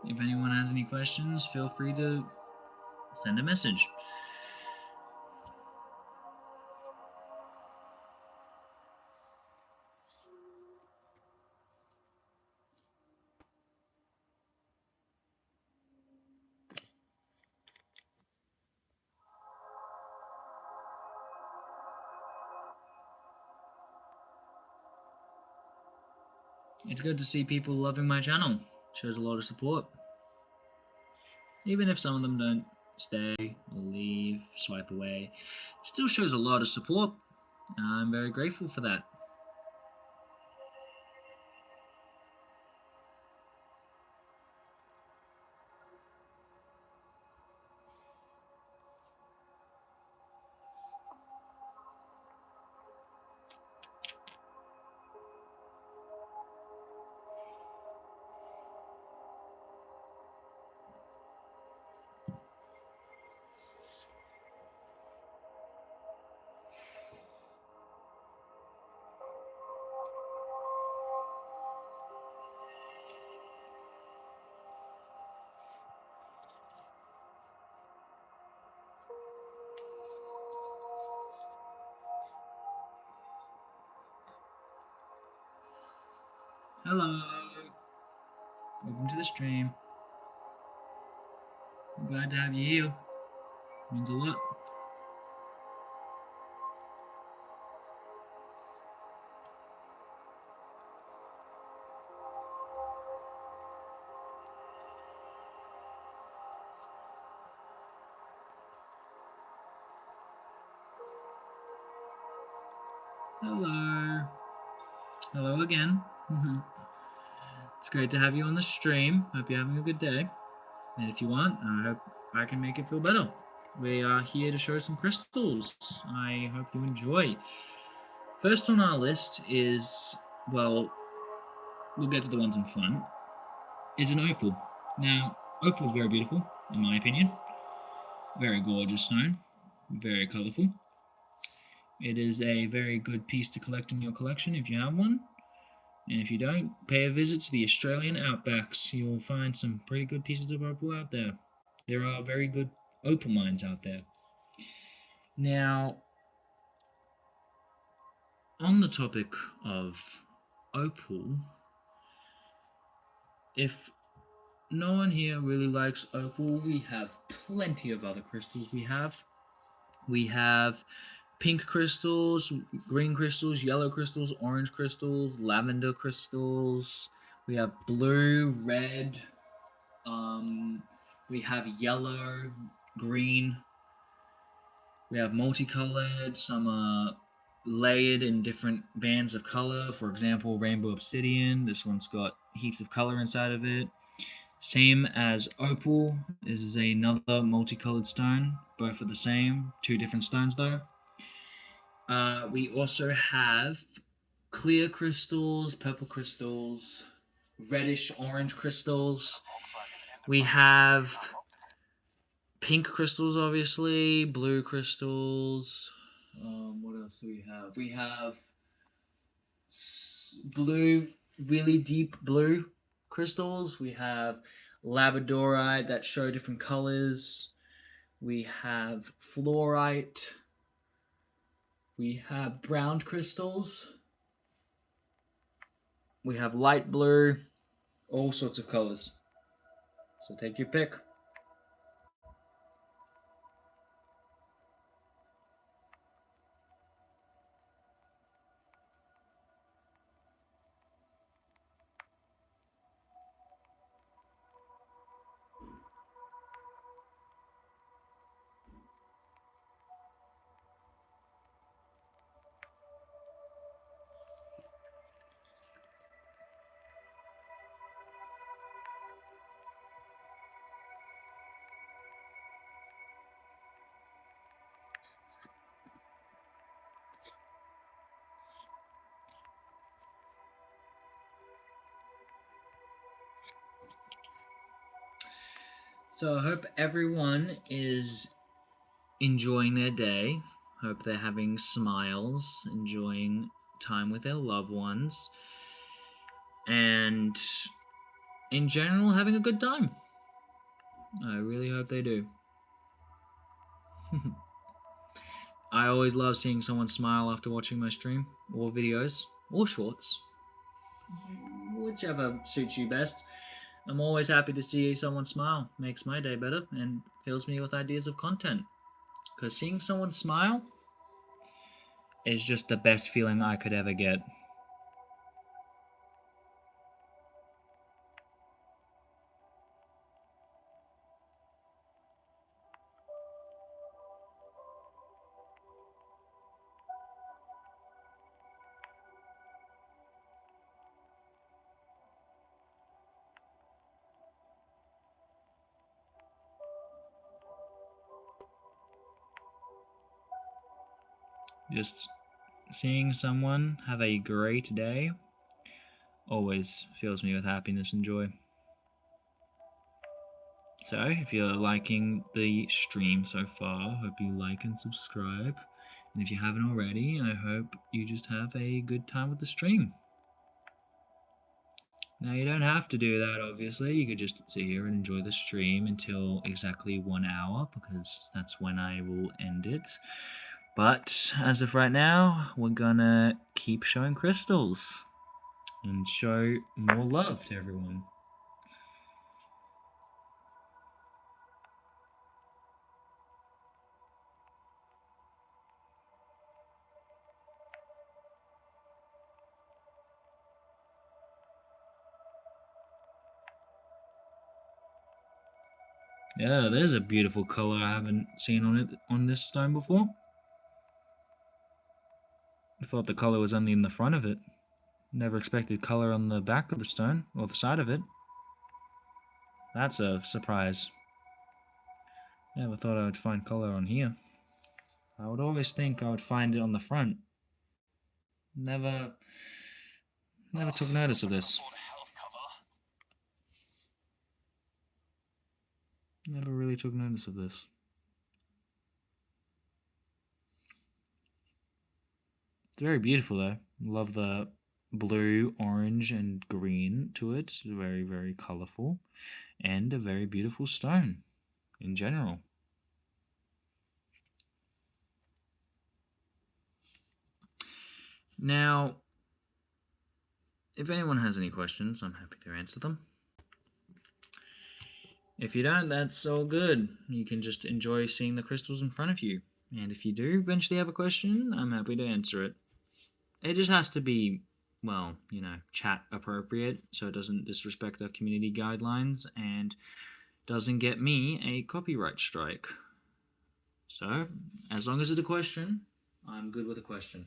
If anyone has any questions, feel free to send a message. It's good to see people loving my channel. Shows a lot of support. Even if some of them don't stay or leave, swipe away, still shows a lot of support. I'm very grateful for that. Hello. Welcome to the stream. I'm glad to have you here. Means a lot. Hello. Hello again. It's great to have you on the stream. Hope you're having a good day. And if you want, I hope I can make it feel better. We are here to show some crystals. I hope you enjoy. First on our list is, well, we'll get to the ones in front. It's an opal. Now, opal is very beautiful, in my opinion. Very gorgeous stone. Very colourful. It is a very good piece to collect in your collection if you have one. And if you don't, pay a visit to the Australian outbacks. You'll find some pretty good pieces of opal out there. There are very good opal mines out there. Now, on the topic of opal, if no one here really likes opal, we have plenty of other crystals We have pink crystals, green crystals, yellow crystals, orange crystals, lavender crystals. We have blue, red. We have yellow, green. We have multicolored. Some are layered in different bands of color. For example, rainbow obsidian. This one's got heaps of color inside of it. Same as opal. This is another multicolored stone. Both are the same. Two different stones though. We also have clear crystals, purple crystals, reddish orange crystals. We have pink crystals, obviously, blue crystals. What else do we have? We have blue, really deep blue crystals. We have labradorite that show different colors. We have fluorite. We have brown crystals. We have light blue, all sorts of colors. So take your pick. So I hope everyone is enjoying their day. Hope they're having smiles, enjoying time with their loved ones, and in general having a good time. I really hope they do. I always love seeing someone smile after watching my stream, or videos, or shorts. Whichever suits you best. I'm always happy to see someone smile. Makes my day better and fills me with ideas of content. Because seeing someone smile is just the best feeling I could ever get. Just seeing someone have a great day always fills me with happiness and joy. So, if you're liking the stream so far, hope you like and subscribe. And if you haven't already, I hope you just have a good time with the stream. Now, you don't have to do that, obviously. You could just sit here and enjoy the stream until exactly 1 hour, because that's when I will end it. But as of right now, we're gonna keep showing crystals. and show more love to everyone. Yeah, there's a beautiful color I haven't seen on this stone before. I thought the color was only in the front of it. Never expected color on the back of the stone, or the side of it. That's a surprise. Never thought I would find color on here. I would always think I would find it on the front. Never took notice of this. Never really took notice of this. It's very beautiful though. Love the blue, orange, and green to it. Very, very colorful. And a very beautiful stone in general. Now, if anyone has any questions, I'm happy to answer them. If you don't, that's all good. You can just enjoy seeing the crystals in front of you. And if you do eventually have a question, I'm happy to answer it. It just has to be, well, chat appropriate, so it doesn't disrespect our community guidelines and doesn't get me a copyright strike. So, as long as it's a question, I'm good with a question.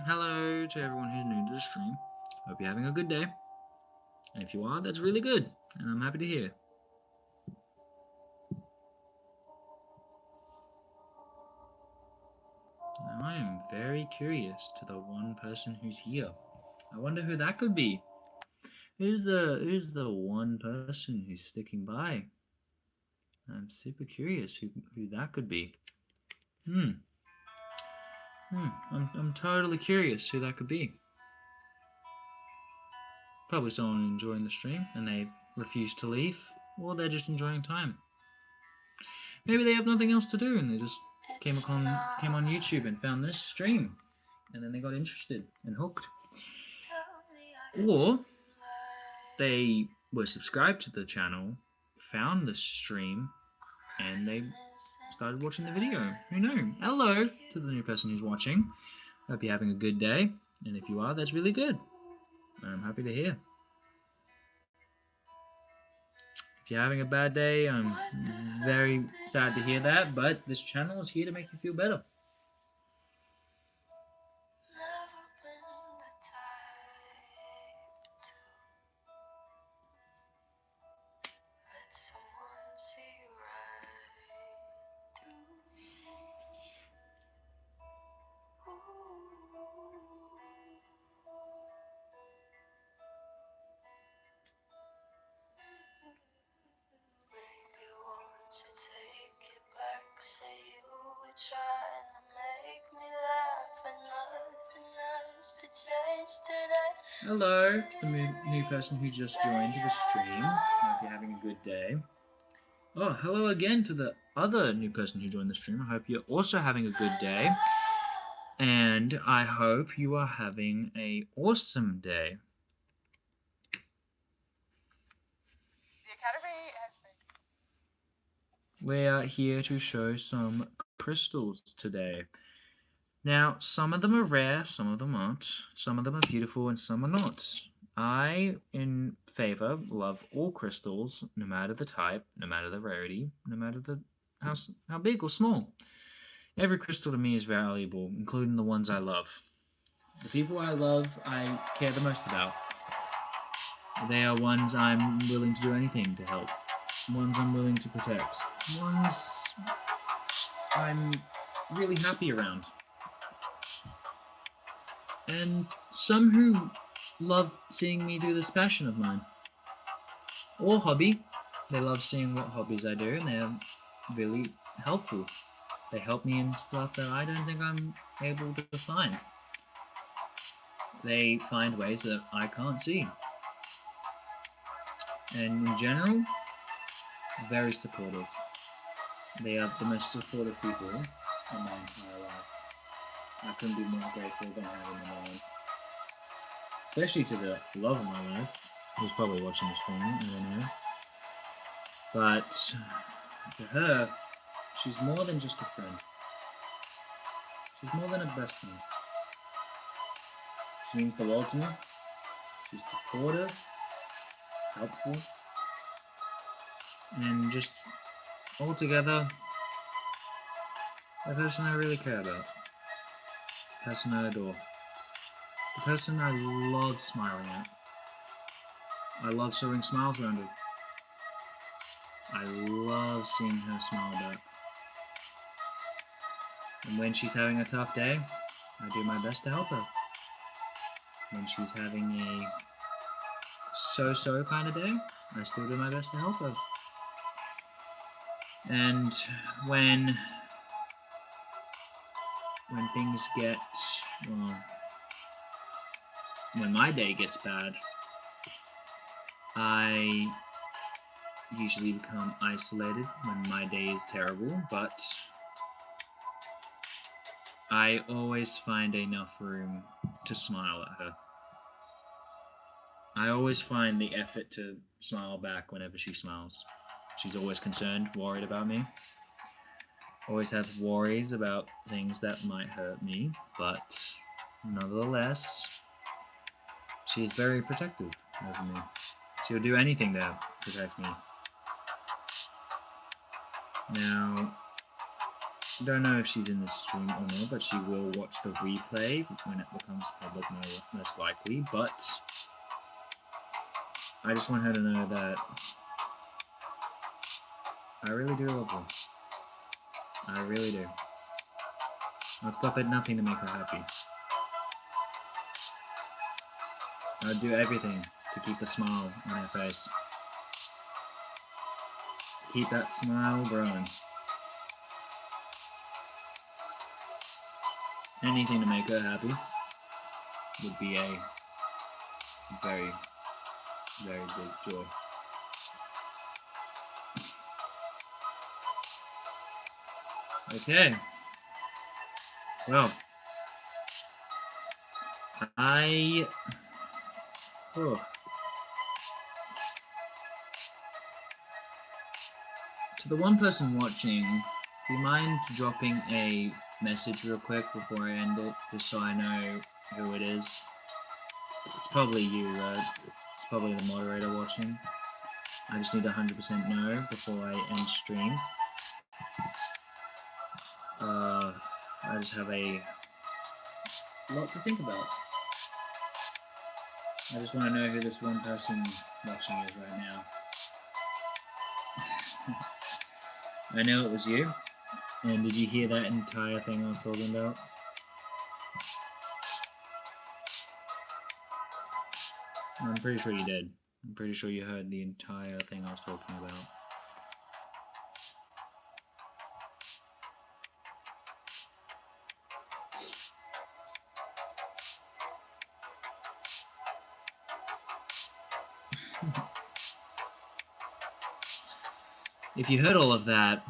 Hello to everyone who's new to the stream. Hope you're having a good day. And if you are, that's really good, and I'm happy to hear. Now I am very curious to the one person who's here. I wonder who that could be. Who's the one person who's sticking by? I'm super curious who that could be. I'm totally curious who that could be. Probably someone enjoying the stream and they refuse to leave, or they're just enjoying time. Maybe they have nothing else to do and they just came on YouTube and found this stream, and then they got interested and hooked. Or they were subscribed to the channel, found the stream, and they started watching the video. Who knew? Hello to the new person who's watching. Hope you're having a good day, and if you are, that's really good. I'm happy to hear. If you're having a bad day, I'm very sad to hear that, but this channel is here to make you feel better. Hello to the new person who just joined the stream. Hope you're having a good day. Oh, hello again to the other new person who joined the stream. I hope you're also having a good day. And I hope you are having an awesome day. The Academy has been... We are here to show some crystals today. Now, some of them are rare, some of them aren't. Some of them are beautiful and some are not. I, in favor, love all crystals, no matter the type, no matter the rarity, no matter the how big or small. Every crystal to me is valuable, including the ones I love. The people I love, I care the most about. They are ones I'm willing to do anything to help. Ones I'm willing to protect. Ones I'm really happy around. And some who love seeing me do this passion of mine. Or hobby. They love seeing what hobbies I do, and they're really helpful. They help me in stuff that I don't think I'm able to find. They find ways that I can't see. And in general, very supportive. They are the most supportive people in my entire life. I couldn't be more grateful than having them around. Especially to the love of my life, who's probably watching this stream, I don't know. But to her, she's more than just a friend. She's more than a best friend. She means the world to me. She's supportive, helpful, and just altogether, the person I really care about. The person I adore. The person I love smiling at. I love showing smiles around her. I love seeing her smile back. And when she's having a tough day, I do my best to help her. When she's having a so-so kind of day, I still do my best to help her. And when things get, well, when my day gets bad, I usually become isolated when my day is terrible, but I always find enough room to smile at her. I always find the effort to smile back whenever she smiles. She's always concerned, worried about me. Always has worries about things that might hurt me, but nevertheless, she's very protective of me. She'll do anything to protect me. Now, I don't know if she's in this stream or not, but she will watch the replay when it becomes public, most likely. But I just want her to know that I really do love her. I really do. I'd stop at nothing to make her happy. I'd do everything to keep a smile on her face. To keep that smile growing. Anything to make her happy would be a very, very big joy. Okay. Well, to the one person watching, do you mind dropping a message real quick before I end it, just so I know who it is? It's probably you, right? It's probably the moderator watching. I just need 100% know before I end stream. I just have a lot to think about. I just want to know who this one person watching is right now. I know it was you. And did you hear that entire thing I was talking about? I'm pretty sure you did. I'm pretty sure you heard the entire thing I was talking about. If you heard all of that,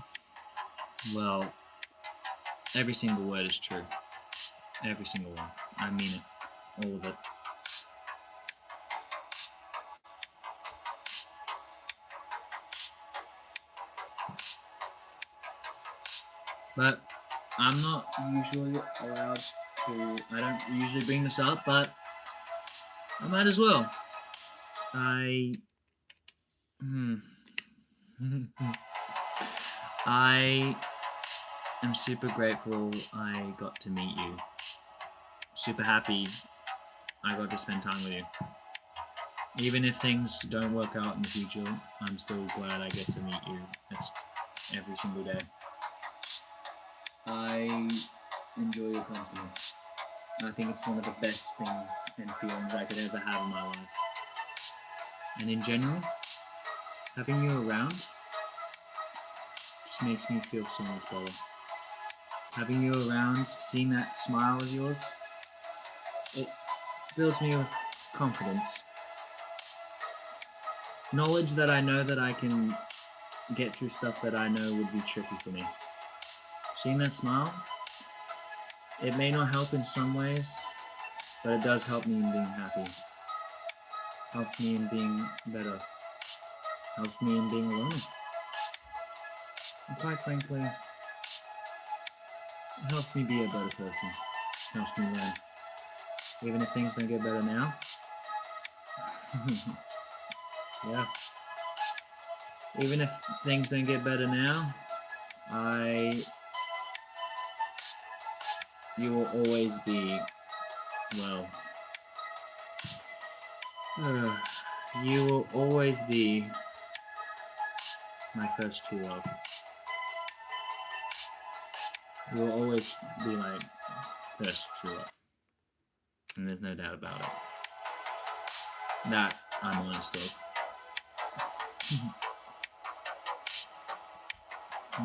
well, every single word is true. Every single one. I mean it. All of it. But I'm not usually allowed to, I don't usually bring this up, but I might as well. I am super grateful I got to meet you. Super happy I got to spend time with you. Even if things don't work out in the future, I'm still glad I get to meet you. That's every single day. I enjoy your company. I think it's one of the best things and feelings I could ever have in my life. And in general, having you around just makes me feel so much better. having you around, seeing that smile of yours, it fills me with confidence. Knowledge that I know that I can get through stuff that I know would be tricky for me. Seeing that smile, it may not help in some ways, but it does help me in being happy. Helps me in being better. Helps me in being alone. And quite frankly, it helps me be a better person. Helps me learn. Even if things don't get better now. Yeah. Even if things don't get better now, you will always be, well, you will always be my first true love. You will always be my first true love. And there's no doubt about it. That I'm honest of.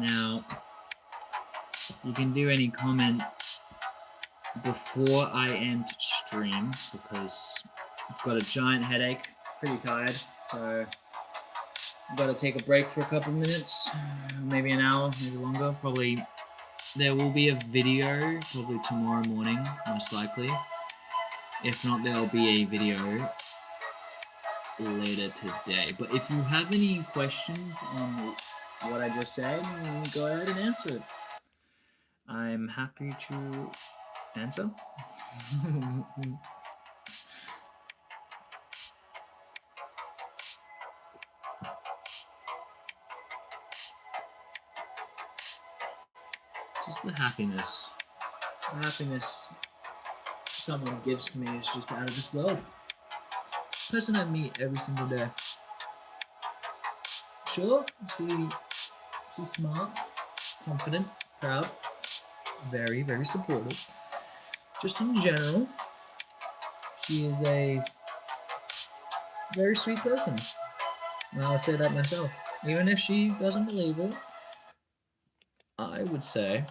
Now, you can do any comment before I end stream because I've got a giant headache, pretty tired, so I've got to take a break for a couple minutes, maybe an hour, maybe longer. Probably there will be a video, probably tomorrow morning, most likely. If not, there'll be a video later today. But if you have any questions on what I just said, go ahead and answer it. I'm happy to answer. Just the happiness. The happiness someone gives to me is just out of this world. Person I meet every single day. Sure, she's smart, confident, proud, very, very supportive. Just in general, she is a very sweet person. And I'll say that myself. Even if she doesn't believe it, I would say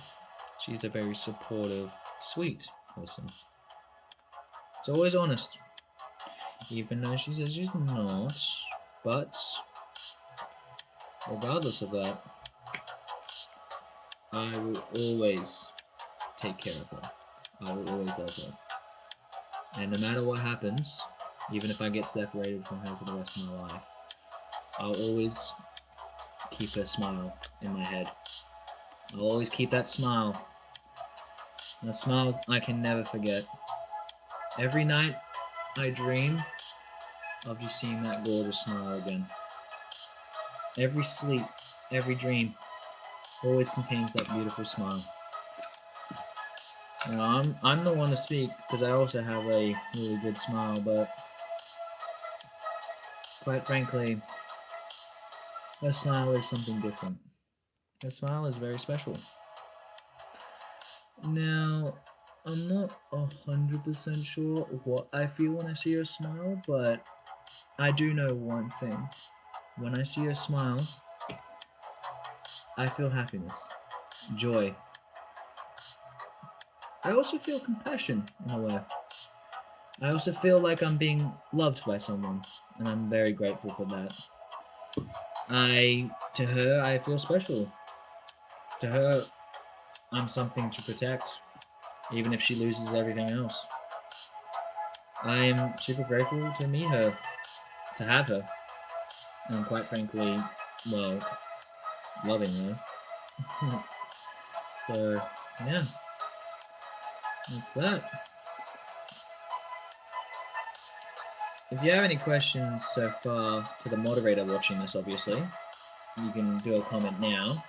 she's a very supportive, sweet person. It's always honest. Even though she says she's not. But regardless of that, I will always take care of her. I will always love her. And no matter what happens, even if I get separated from her for the rest of my life, I'll always keep her smile in my head. I'll always keep that smile. That smile I can never forget. Every night I dream of just seeing that gorgeous smile again. Every sleep, every dream always contains that beautiful smile. Now, I'm the one to speak because I also have a really good smile, but quite frankly, her smile is something different. Her smile is very special. Now, I'm not 100% sure what I feel when I see her smile, but I do know one thing. When I see her smile, I feel happiness, joy. I also feel compassion in a way. I also feel like I'm being loved by someone, and I'm very grateful for that. To her, I feel special. To her, I'm something to protect, even if she loses everything else. I am super grateful to meet her, to have her, and quite frankly, well, loving her. So, yeah, that's that. If you have any questions so far to the moderator watching this, obviously, you can do a comment now.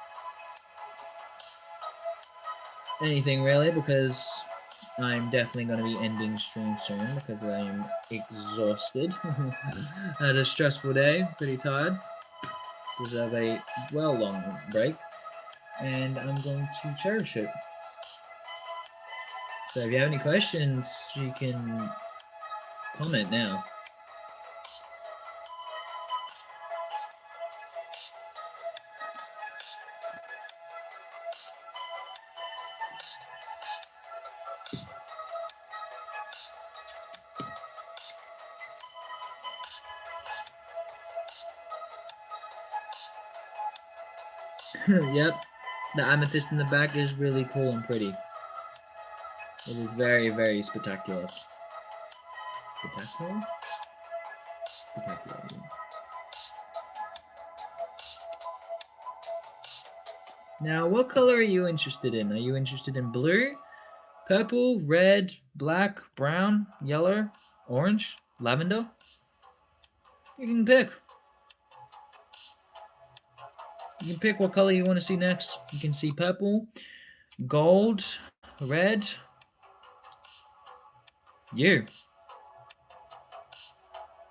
Anything really, because I'm definitely going to be ending stream soon because I am exhausted. I had a stressful day, pretty tired. Deserve a long break, and I'm going to cherish it. So if you have any questions, you can comment now. Yep, the amethyst in the back is really cool and pretty. It is very, very spectacular. Spectacular? Spectacular. Yeah. Now, what color are you interested in? Are you interested in blue, purple, red, black, brown, yellow, orange, lavender? You can pick. You can pick what color you want to see next. You can see purple, gold, red. You.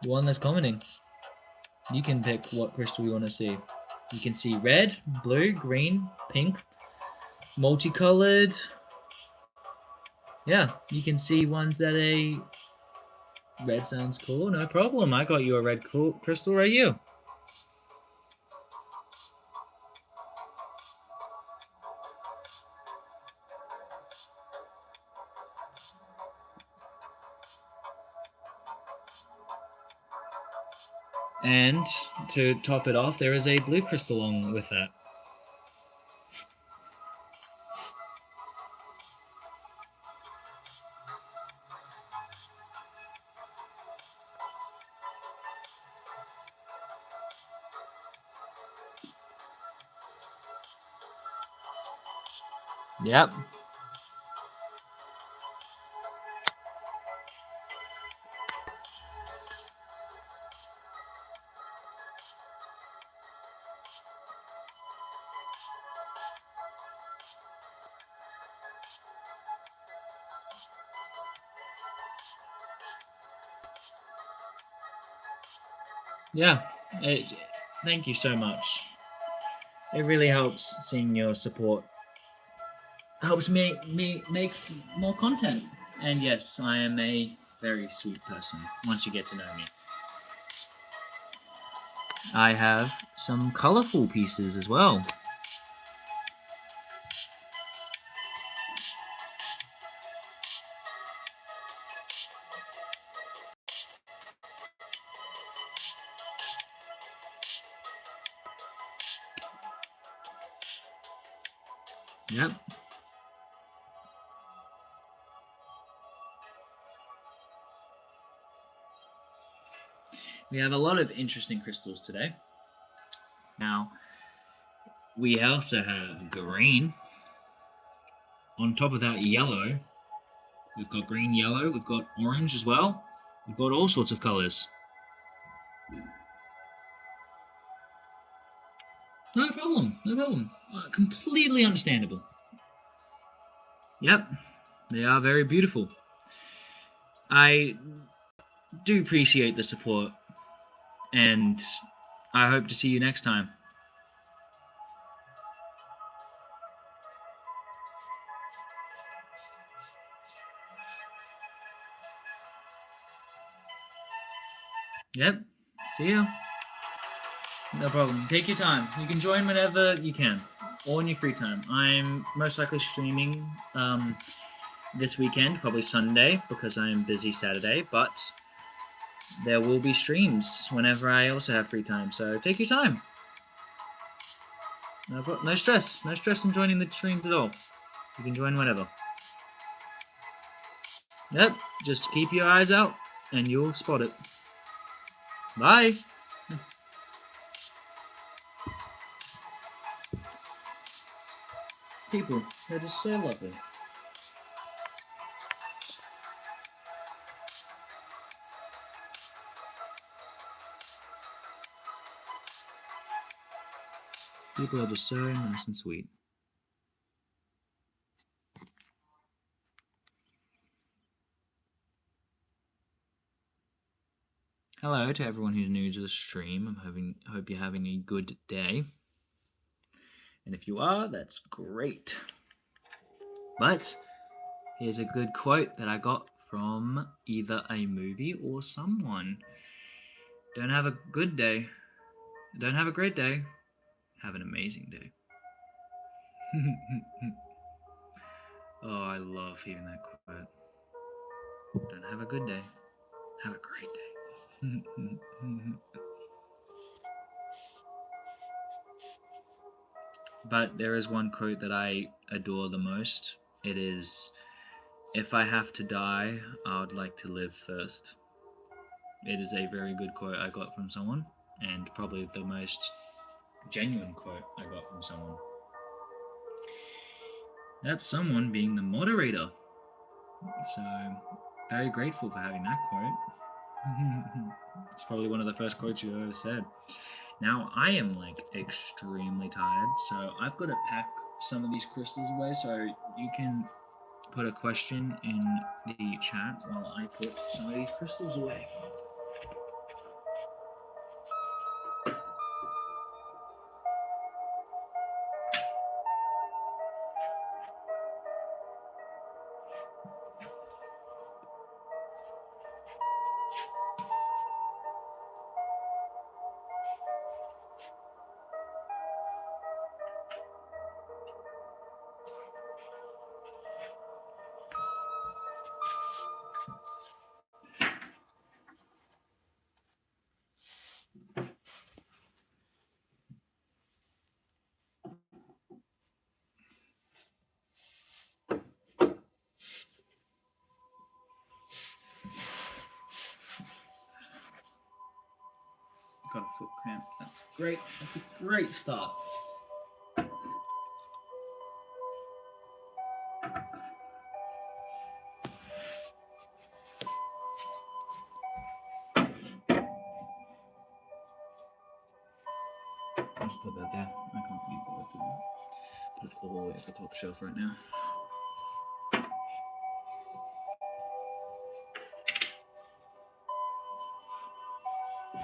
The one that's commenting. You can pick what crystal you want to see. You can see red, blue, green, pink, multicolored. Yeah, you can see ones that red sounds cool. No problem. I got you a red crystal right here. And to top it off, there is a blue crystal along with that. Yep. Yeah. Thank you so much. It really helps seeing your support. Helps me make more content. And yes, I am a very sweet person once you get to know me. I have some colorful pieces as well. Yep. We have a lot of interesting crystals today. Now, we also have green. On top of that, yellow. We've got green, yellow. We've got orange as well. We've got all sorts of colors. No problem. No problem. Completely understandable. Yep. They are very beautiful. I do appreciate the support. And I hope to see you next time. Yep. See ya. No problem. Take your time. You can join whenever you can, or in your free time. I'm most likely streaming this weekend, probably Sunday, because I am busy Saturday, but there will be streams whenever I also have free time, so take your time. No stress. No stress in joining the streams at all. You can join whenever. Yep, just keep your eyes out, and you'll spot it. Bye! People, they're just so lovely. People are just so nice and sweet. Hello to everyone who's new to the stream. Hope you're having a good day. And if you are, that's great. But here's a good quote that I got from either a movie or someone. Don't have a good day. Don't have a great day. Have an amazing day. Oh, I love hearing that quote. Don't have a good day. Have a great day. But there is one quote that I adore the most. It is, "If I have to die, I would like to live first." It is a very good quote I got from someone, and probably the most genuine quote I got from someone. That's someone being the moderator. So, very grateful for having that quote. It's probably one of the first quotes you've ever said. Now, I am like extremely tired, so I've got to pack some of these crystals away, so you can put a question in the chat while I put some of these crystals away. Got a foot cramp. That's great. That's a great start. I'll just put that there. I can't be bothered to put it all the way at the top shelf right now.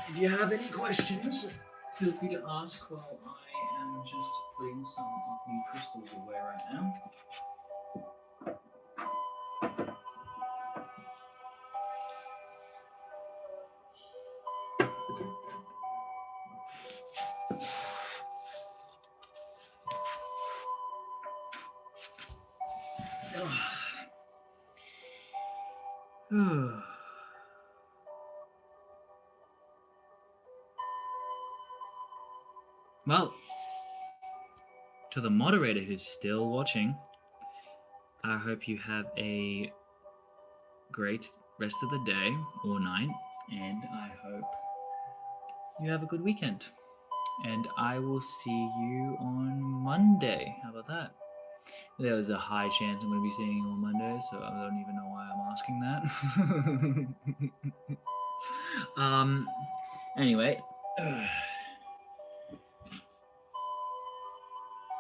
If you have any questions, feel free to ask while I am just putting some of the crystals away right now. Well, to the moderator who's still watching, I hope you have a great rest of the day or night, and I hope you have a good weekend. And I will see you on Monday. How about that? There was a high chance I'm going to be seeing you on Monday, so I don't even know why I'm asking that. Anyway,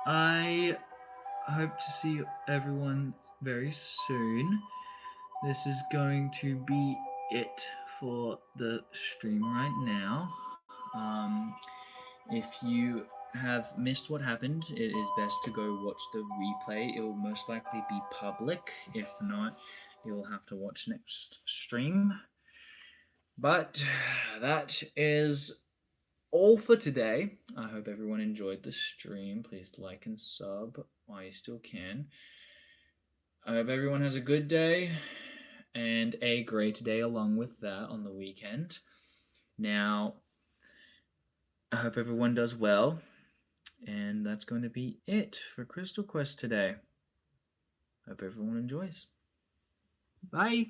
I hope to see everyone very soon. This is going to be it for the stream right now. If you have missed what happened, it is best to go watch the replay. It will most likely be public. If not, you'll have to watch next stream. But that is all for today. I hope everyone enjoyed the stream. Please like and sub while you still can. I hope everyone has a good day and a great day along with that on the weekend. Now, I hope everyone does well, and that's going to be it for CrystalQuest today. Hope everyone enjoys. Bye!